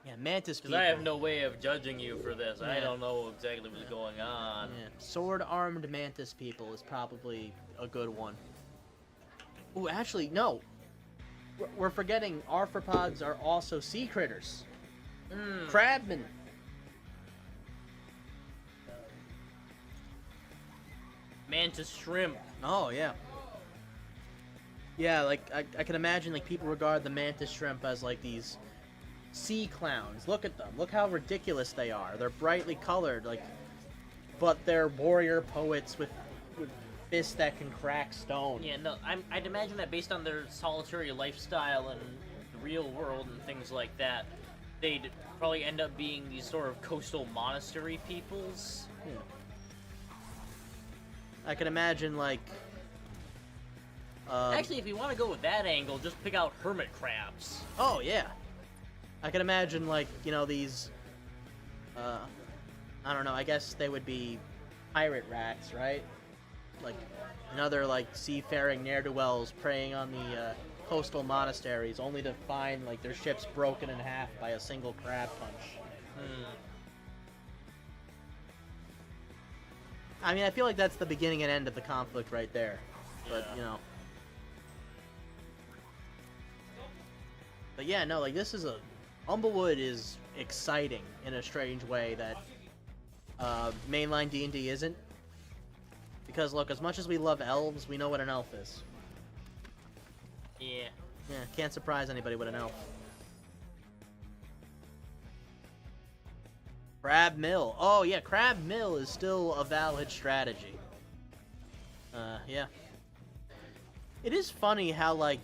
Yeah, Mantis Because people. I have no way of judging you for this. I Yeah. don't know exactly what's going on. Yeah, sword-armed Mantis people is probably a good one. Ooh, actually, no. We're forgetting arthropods are also sea critters. Crabmen. Mantis shrimp. Oh, yeah. Yeah, like, I can imagine, like, people regard the mantis shrimp as, like, these sea clowns. Look at them. Look how ridiculous they are. They're brightly colored, like, but they're warrior poets with fists that can crack stone. Yeah, no, I'd imagine that based on their solitary lifestyle and the real world and things like that, they'd probably end up being these sort of coastal monastery peoples. Yeah. I can imagine, like... Actually, if you want to go with that angle, just pick out hermit crabs. Oh, yeah. I can imagine, like, you know, these... I don't know, I guess they would be pirate rats, right? Like, another, like, seafaring ne'er-do-wells preying on the coastal monasteries, only to find, like, their ships broken in half by a single crab punch. I mean, I feel like that's the beginning and end of the conflict right there. But, you know... But yeah, no, like, this is a... Humblewood is exciting in a strange way that mainline D&D isn't. Because, look, as much as we love elves, we know what an elf is. Yeah. Yeah, can't surprise anybody with an elf. Crab Mill. Oh, yeah, Crab Mill is still a valid strategy. Yeah. It is funny how, like,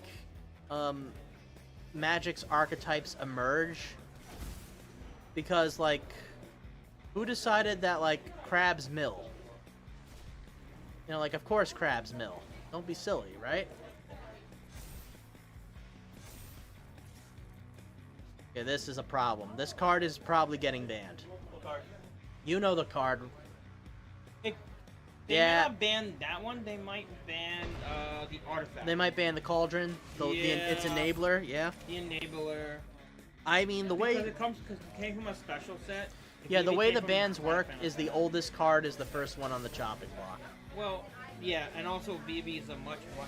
Magic's archetypes emerge. Because, like, who decided that, like, Crab's Mill? You know, like, of course Crab's Mill. Don't be silly, right? Okay, this is a problem. This card is probably getting banned. What card? You know the card. They Yeah. may not ban that one. They might ban the artifact. They might ban the Cauldron. Its Yeah. enabler, yeah. The enabler. I mean, the Because way... it came from a special set. It Yeah, the maybe way came the from bans a work Final is the set. oldest card is the first one on the chopping block. Well, yeah, and also BB is a much more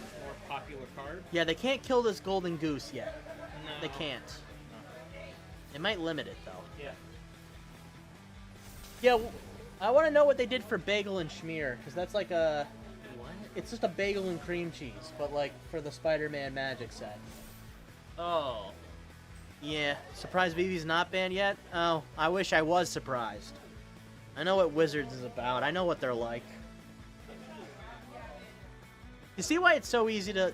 popular card. Yeah, they can't kill this golden goose yet. No. They can't. They might limit it, though. Yeah. Yeah, I want to know what they did for bagel and schmear, because that's like a... What? It's just a bagel and cream cheese, but like for the Spider-Man Magic set. Oh. Yeah, surprised BB's not banned yet? Oh, I wish I was surprised. I know what Wizards is about. I know what they're like. You see why it's so easy to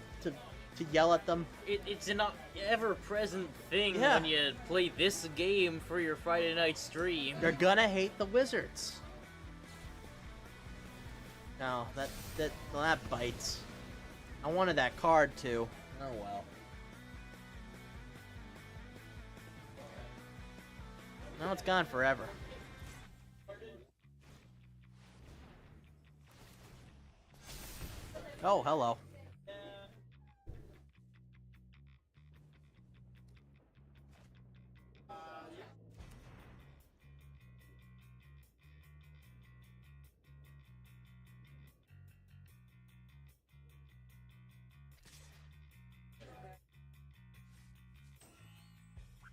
to yell at them. It's an ever-present thing Yeah. when you play this game for your Friday night stream. You're gonna hate the wizards. No, well, that bites. I wanted that card too. Oh well. Now it's gone forever. Oh, hello.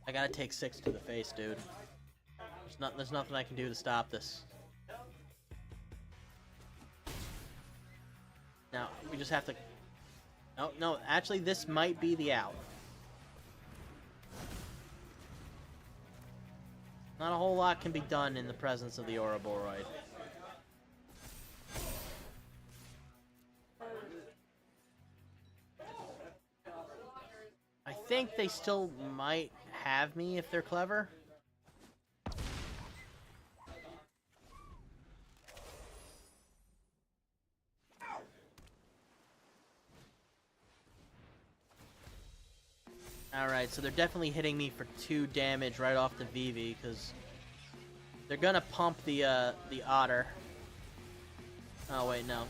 I gotta take 6 to the face, dude. There's nothing I can do to stop this. Now, we just have to... No, actually, this might be the out. Not a whole lot can be done in the presence of the Ouroboroi. I think they still might have me if they're clever. Alright, so they're definitely hitting me for 2 damage right off the VV, because they're gonna pump the otter. Oh wait, no.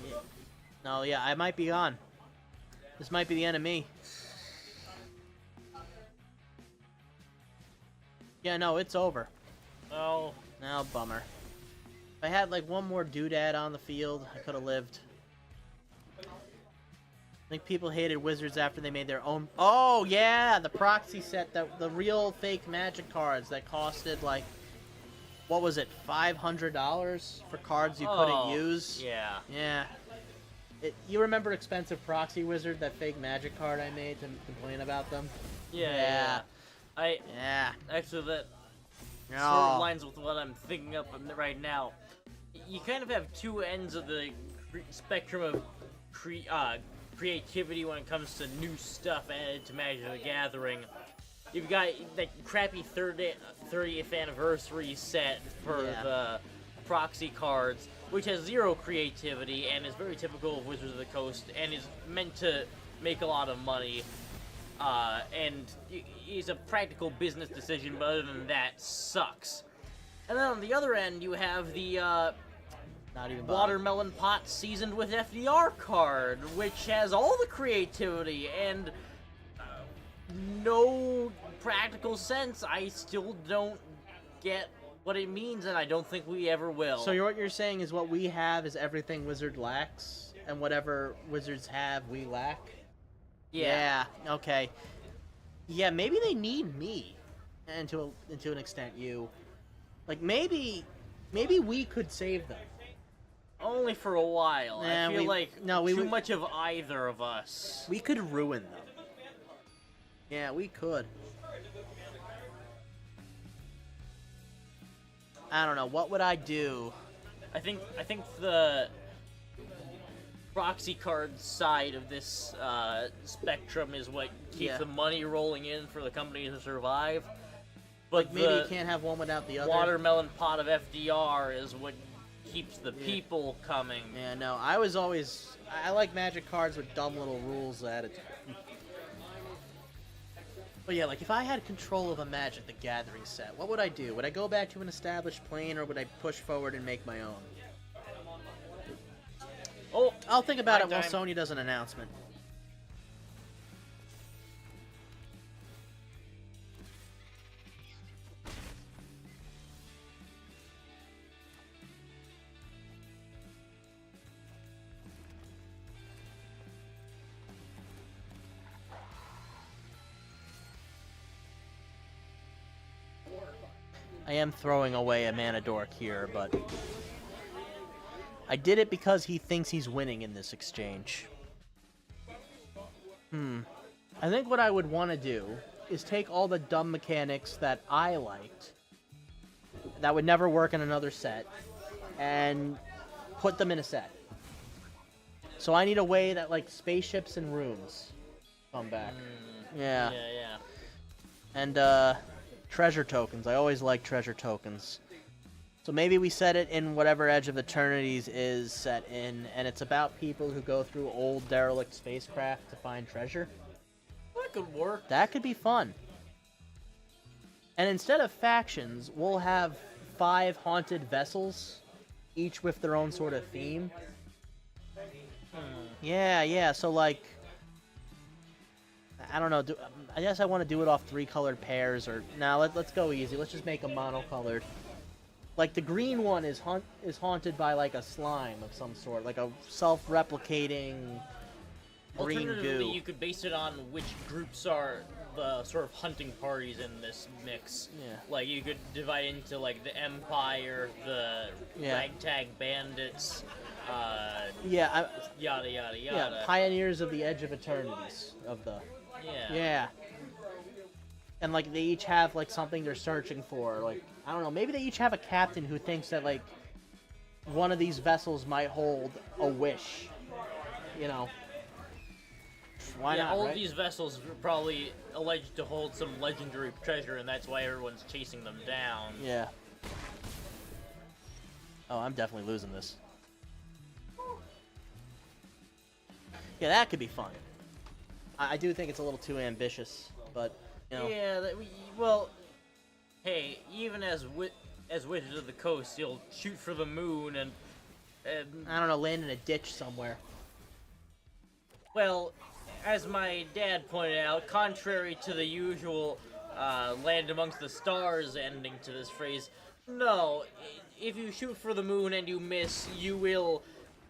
No, yeah, I might be on. This might be the enemy. Yeah, no, it's over. Oh. Now, bummer. If I had like one more doodad on the field, I could have lived. I think people hated wizards after they made their own. Oh yeah, the proxy set, the real fake magic cards that costed like, what was it, $500 for cards you couldn't use? Yeah. Yeah. You remember expensive proxy wizard, that fake magic card I made to complain about them? Yeah. Yeah. Actually, that sort No. of lines with what I'm thinking up right now. You kind of have 2 ends of the spectrum of creativity when it comes to new stuff added to Magic the Gathering. You've got that crappy 30th anniversary set for the proxy cards, which has 0 creativity and is very typical of Wizards of the Coast and is meant to make a lot of money. And is a practical business decision, but other than that, sucks. And then on the other end, you have the Not even Watermelon Pot Seasoned with FDR card, which has all the creativity and no practical sense. I still don't get what it means, and I don't think we ever will. So what you're saying is what we have is everything Wizard lacks, and whatever Wizards have, we lack? Yeah. Okay. Yeah, maybe they need me, and to an extent you. Like, maybe we could save them. Only for a while. Nah, I feel too would- much of either of us. We could ruin them. Yeah, we could. I don't know. What would I do? I think the proxy card side of this spectrum is what keeps the money rolling in for the company to survive. But Maybe you can't have one without the other. Watermelon Pot of FDR is what keeps the people coming. Yeah, no. I like Magic cards with dumb little rules added. But yeah, like if I had control of a Magic the Gathering set, what would I do? Would I go back to an established plane, or would I push forward and make my own? Oh, I'll think about it time. while Sony does an announcement. I am throwing away a mana dork here, but I did it because he thinks he's winning in this exchange. I think what I would want to do is take all the dumb mechanics that I liked, that would never work in another set, and put them in a set. So I need a way that, like, spaceships and rooms come back. Yeah, Yeah. yeah. And treasure tokens. I always like treasure tokens. So maybe we set it in whatever Edge of Eternities is set in, and it's about people who go through old derelict spacecraft to find treasure. That could work. That could be fun. And instead of factions, we'll have 5 haunted vessels, each with their own sort of theme. Yeah, so like, I don't know, I guess I want to do it off 3 colored pairs, or, nah, let's go easy, let's just make them monocolored. Like, the green one is haunted by, like, a slime of some sort, like a self-replicating green Alternatively, goo. you could base it on which groups are the sort of hunting parties in this mix. Yeah. Like, you could divide into, like, the Empire, the Ragtag Bandits, Yeah, yada yada yeah, yada. Pioneers of the Edge of Eternities, of the... Yeah. Yeah. And, like, they each have, like, something they're searching for. Like, I don't know, maybe they each have a captain who thinks that, like, one of these vessels might hold a wish. You know? Why Yeah, not, all right? of these vessels are probably alleged to hold some legendary treasure, and that's why everyone's chasing them down. Yeah. Oh, I'm definitely losing this. Yeah, that could be fun. I do think it's a little too ambitious, but, you know. Yeah, well, hey, even as Wizards of the Coast, you'll shoot for the moon and I don't know, land in a ditch somewhere. well, as my dad pointed out, contrary to the usual land amongst the stars ending to this phrase, no, if you shoot for the moon and you miss, you will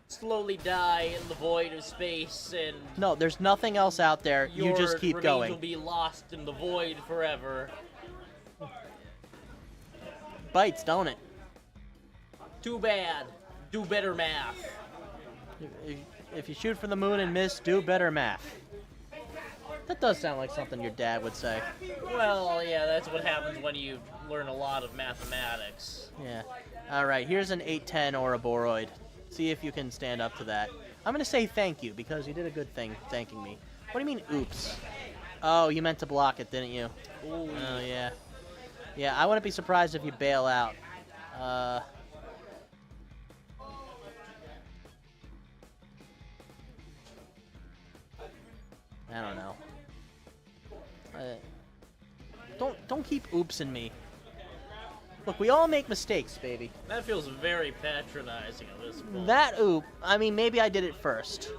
slowly die in the void of space, and No, there's nothing else out there. You just your keep remains going. will be lost in the void forever. Bites, don't it? Too bad. Do better math. If you shoot for the moon and miss, do better math. That does sound like something your dad would say. Well, yeah, that's what happens when you learn a lot of mathematics. Yeah. Alright, here's an 810 Ouroboros. See if you can stand up to that. I'm gonna say thank you, because you did a good thing thanking me. What do you mean, oops? Oh, you meant to block it, didn't you? Ooh. Oh, yeah. Yeah, I wouldn't be surprised if you bail out. I don't know. Don't keep oopsing me. Look, we all make mistakes, baby. That feels very patronizing at this point. That oop, I mean, maybe I did it first.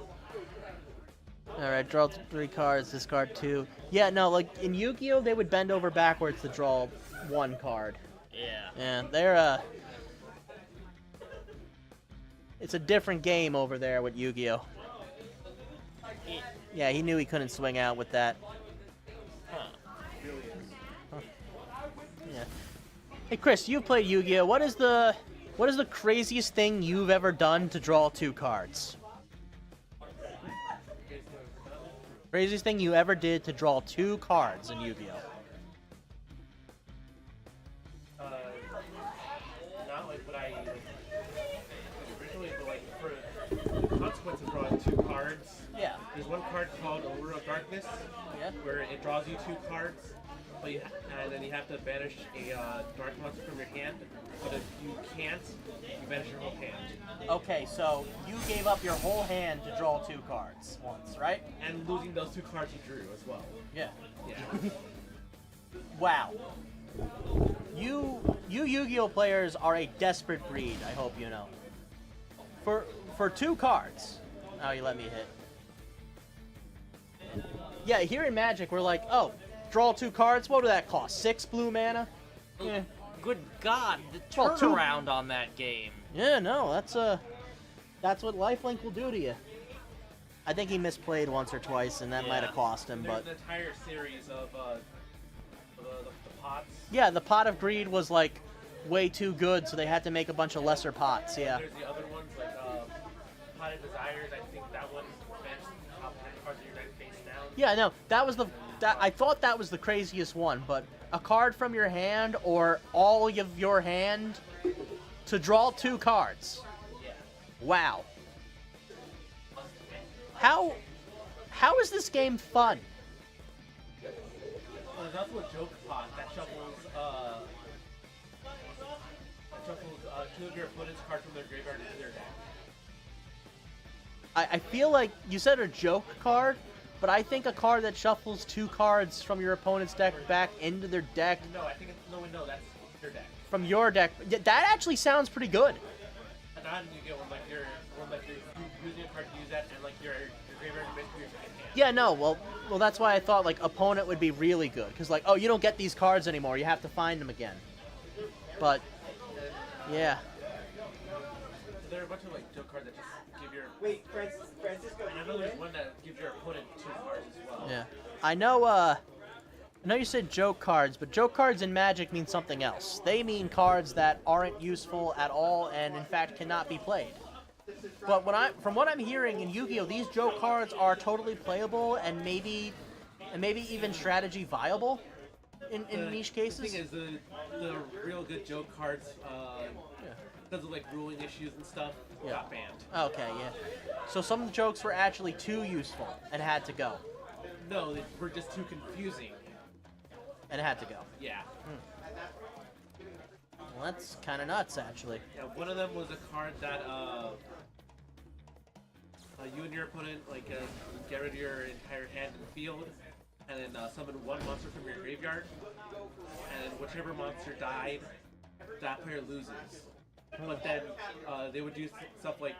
Alright, draw 3 cards, discard 2. Yeah, no, like, in Yu-Gi-Oh! They would bend over backwards to draw 1 card. Yeah. And they're, it's a different game over there with Yu-Gi-Oh! Yeah, he knew he couldn't swing out with that. Huh. Yeah. Hey, Chris, you've played Yu-Gi-Oh! What is the craziest thing you've ever done to draw 2 cards? Craziest thing you ever did to draw 2 cards in Yu-Gi-Oh! Not like what I originally, but like for consequences drawing 2 cards. Yeah. There's one card called Allure of Darkness, Yeah. where it draws you 2 cards, but and then you have to banish a dark monster from your hand. But if you can't, you banish your whole hand. Okay, so you gave up your whole hand to draw 2 cards once, right? And losing those 2 cards you drew as well. Yeah. Yeah. Wow. You Yu-Gi-Oh! Players are a desperate breed, I hope you know. For 2 cards. Oh, you let me hit. Yeah, here in Magic, we're like, oh, draw 2 cards? What would that cost? 6 blue mana? Yeah. Good God, the Well, 2 turnaround on that game. Yeah, no, that's what Lifelink will do to you. I think he misplayed once or twice, and that might have cost him, There's but... an entire series of the pots. Yeah, the Pot of Greed was, like, way too good, so they had to make a bunch of lesser pots, yeah. There's the other ones, like Pot of Desires. I think that one's best top 10 cards of your deck face down. Yeah, no, that was I thought that was the craziest one, but a card from your hand or all of your hand to draw 2 cards. Yeah. Wow. How is this game fun? Well, there's also a joke pot that shuffles two of your opponent's cards from their graveyard into their deck. I feel like you said a joke card, but I think a card that shuffles 2 cards from your opponent's deck back into their deck No, I think it's no, that's your deck. from your deck. Yeah, that actually sounds pretty good. And then you get when you're using a card to use that, and like your graveyard is basically your second hand. Yeah, no, well, that's why I thought like opponent would be really good, because like, oh, you don't get these cards anymore, you have to find them again. But yeah, There are a bunch of like joke cards that just give your. Wait, Francisco. And I know there's one that gives your opponent 2 cards as well. yeah. I know you said joke cards, but joke cards in Magic mean something else. They mean cards that aren't useful at all and in fact cannot be played. But from what I'm hearing in Yu-Gi-Oh, these joke cards are totally playable and maybe even strategy viable in niche cases. The thing is, the real good joke cards, because of like ruling issues and stuff, Yeah. got banned. Okay, yeah. So some of the jokes were actually too useful and had to go. No, they were just too confusing. And had to go. Yeah. Well, that's kind of nuts, actually. Yeah, one of them was a card that you and your opponent get rid of your entire hand in the field, and then summon 1 monster from your graveyard, and whichever monster died, that player loses. But then they would do stuff like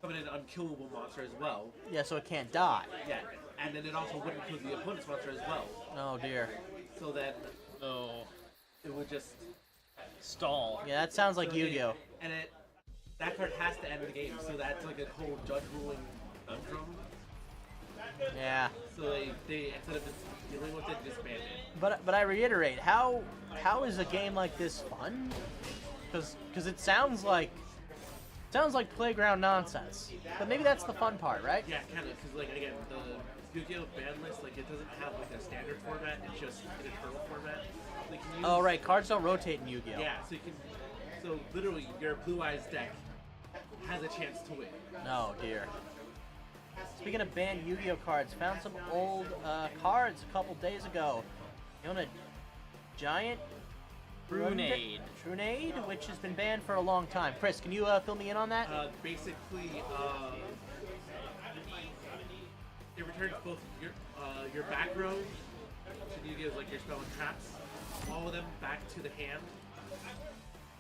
summon an unkillable monster as well. Yeah, so it can't die. Yeah, and then it also wouldn't kill the opponent's monster as well. Oh dear. So then Oh, it would just stall. Yeah, that sounds like so Yu-Gi-Oh. And that card has to end the game, so that's like a whole judge ruling conundrum. Yeah. So they instead of just dealing with it, disband it. But I reiterate, how is a game like this fun? Because it sounds like playground nonsense. But maybe that's the fun part, right? Yeah, kind of, because like again, the Yu-Gi-Oh ban list, like it doesn't have like a standard format; it's just an internal format. Like, you use, Oh right, cards don't rotate in Yu-Gi-Oh. Yeah, so literally your Blue Eyes deck has a chance to win. Oh dear. Speaking of banned Yu-Gi-Oh cards, found some old cards a couple days ago. You own a giant Brunade. Brunade, which has been banned for a long time. Chris, can you fill me in on that? Basically, it returns both your back row, so you give like your spell and traps, all of them back to the hand.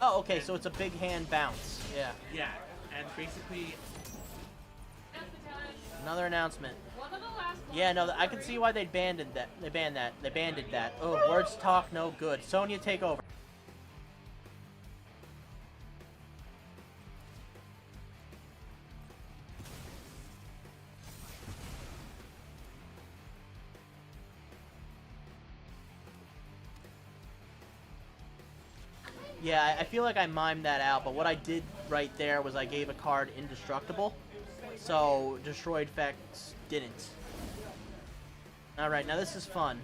Oh, okay, so it's a big hand bounce. Yeah. Yeah, and basically, Another announcement. One of the last ones. Yeah, no, I can see why they banned that. They banned that. Oh, words talk no good. Sonya, take over. Yeah, I feel like I mimed that out, but what I did right there was I gave a card indestructible, so destroyed effects didn't. Alright, now this is fun.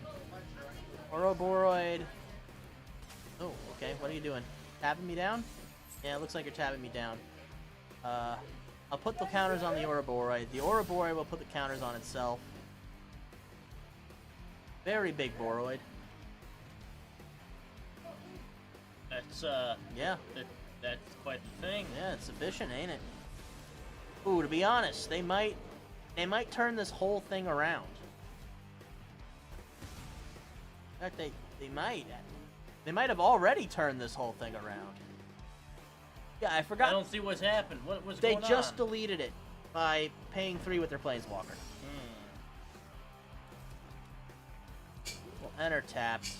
Ouroboros. Oh, okay, what are you doing? Tapping me down? Yeah, it looks like you're tapping me down. I'll put the counters on the Ouroboros. The Ouroboros will put the counters on itself. Very big Boroid. That's Yeah. that's quite the thing. Yeah, it's efficient, ain't it? Ooh, to be honest, they might turn this whole thing around. In fact, they might have already turned this whole thing around. Yeah, I forgot. I don't see what's happened. What's They going just on? deleted it by paying 3 with their Planeswalker. Well, enter tapped.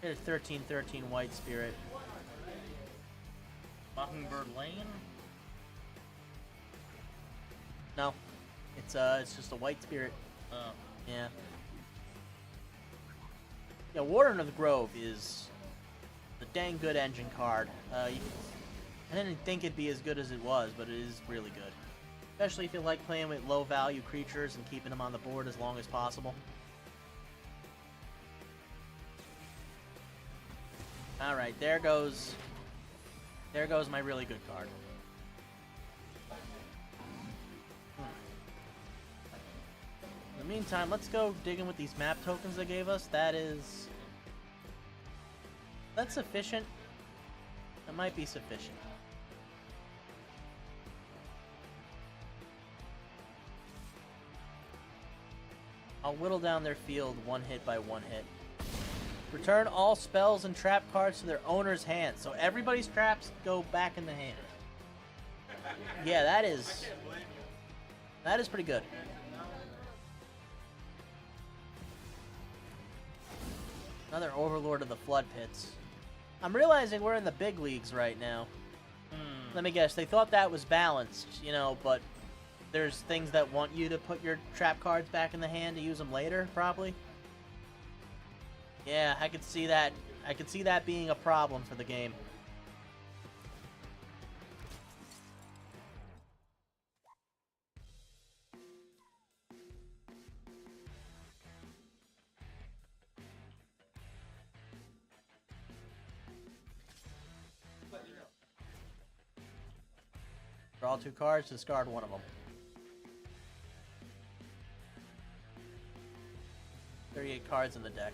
Here's 13/13 White Spirit. Mockingbird Lane. No, it's just a White Spirit. Oh. Yeah. Yeah, Warden of the Grove is a dang good engine card. I didn't think it'd be as good as it was, but it is really good. Especially if you like playing with low value creatures and keeping them on the board as long as possible. Alright, there goes my really good card. Meantime, let's go digging with these map tokens they gave us. That's sufficient. That might be sufficient. I'll whittle down their field one hit by one hit. Return all spells and trap cards to their owner's hand. So everybody's traps go back in the hand. Yeah, that is pretty good. Another Overlord of the Flood Pits. I'm realizing we're in the big leagues right now. Let me guess, they thought that was balanced, you know, but there's things that want you to put your trap cards back in the hand to use them later, probably. Yeah, I could see that. I could see that being a problem for the game. Draw 2 cards, discard one of them. 38 cards in the deck.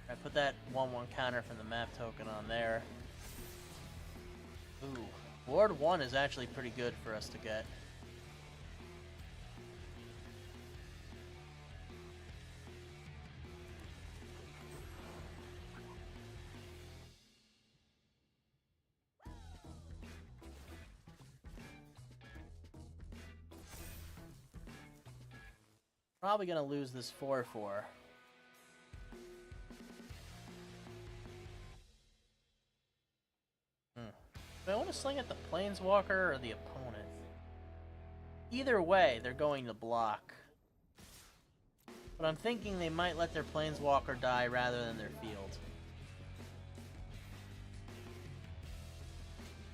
I put that 1/1 counter from the map token on there. Ooh, Ward 1 is actually pretty good for us to get. Probably gonna lose this 4/4. Do I want to sling at the Planeswalker or the opponent? Either way, they're going to block. But I'm thinking they might let their Planeswalker die rather than their field.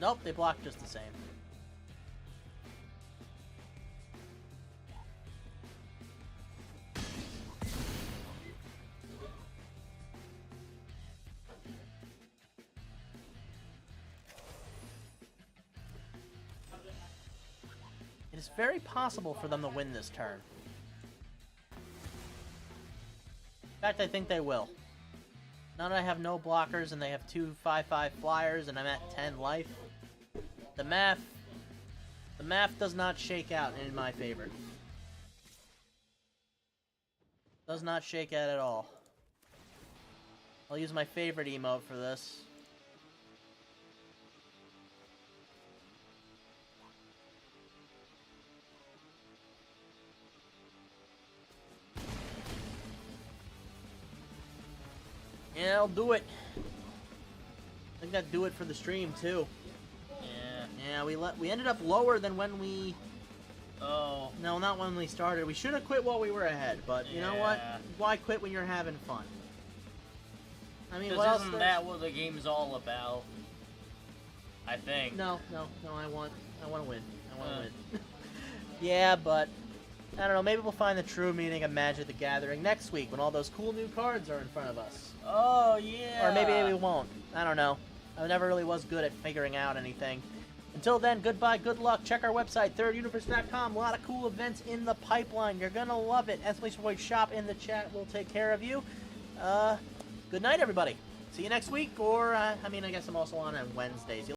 Nope, they block just the same. It is very possible for them to win this turn. In fact, I think they will. Now that I have no blockers and they have 2 5/5 flyers and I'm at 10 life, the math does not shake out in my favor. Does not shake out at all. I'll use my favorite emote for this. Yeah, I'll do it. I think that'd do it for the stream too. Yeah, we ended up lower than when we. Oh. No, not when we started. We should have quit while we were ahead, but you know what? Why quit when you're having fun? I mean, what else? Isn't that what the game's all about? I think. No. I want to win. I want to win. Yeah, but I don't know. Maybe we'll find the true meaning of Magic the Gathering next week when all those cool new cards are in front of us. Oh yeah. Or maybe we won't. I don't know. I never really was good at figuring out anything. Until then, goodbye, good luck. Check our website, thirduniverse.com. A lot of cool events in the pipeline. You're gonna love it. !boy shop in the chat. We'll take care of you. Good night, everybody. See you next week, or I guess I'm also on Wednesdays.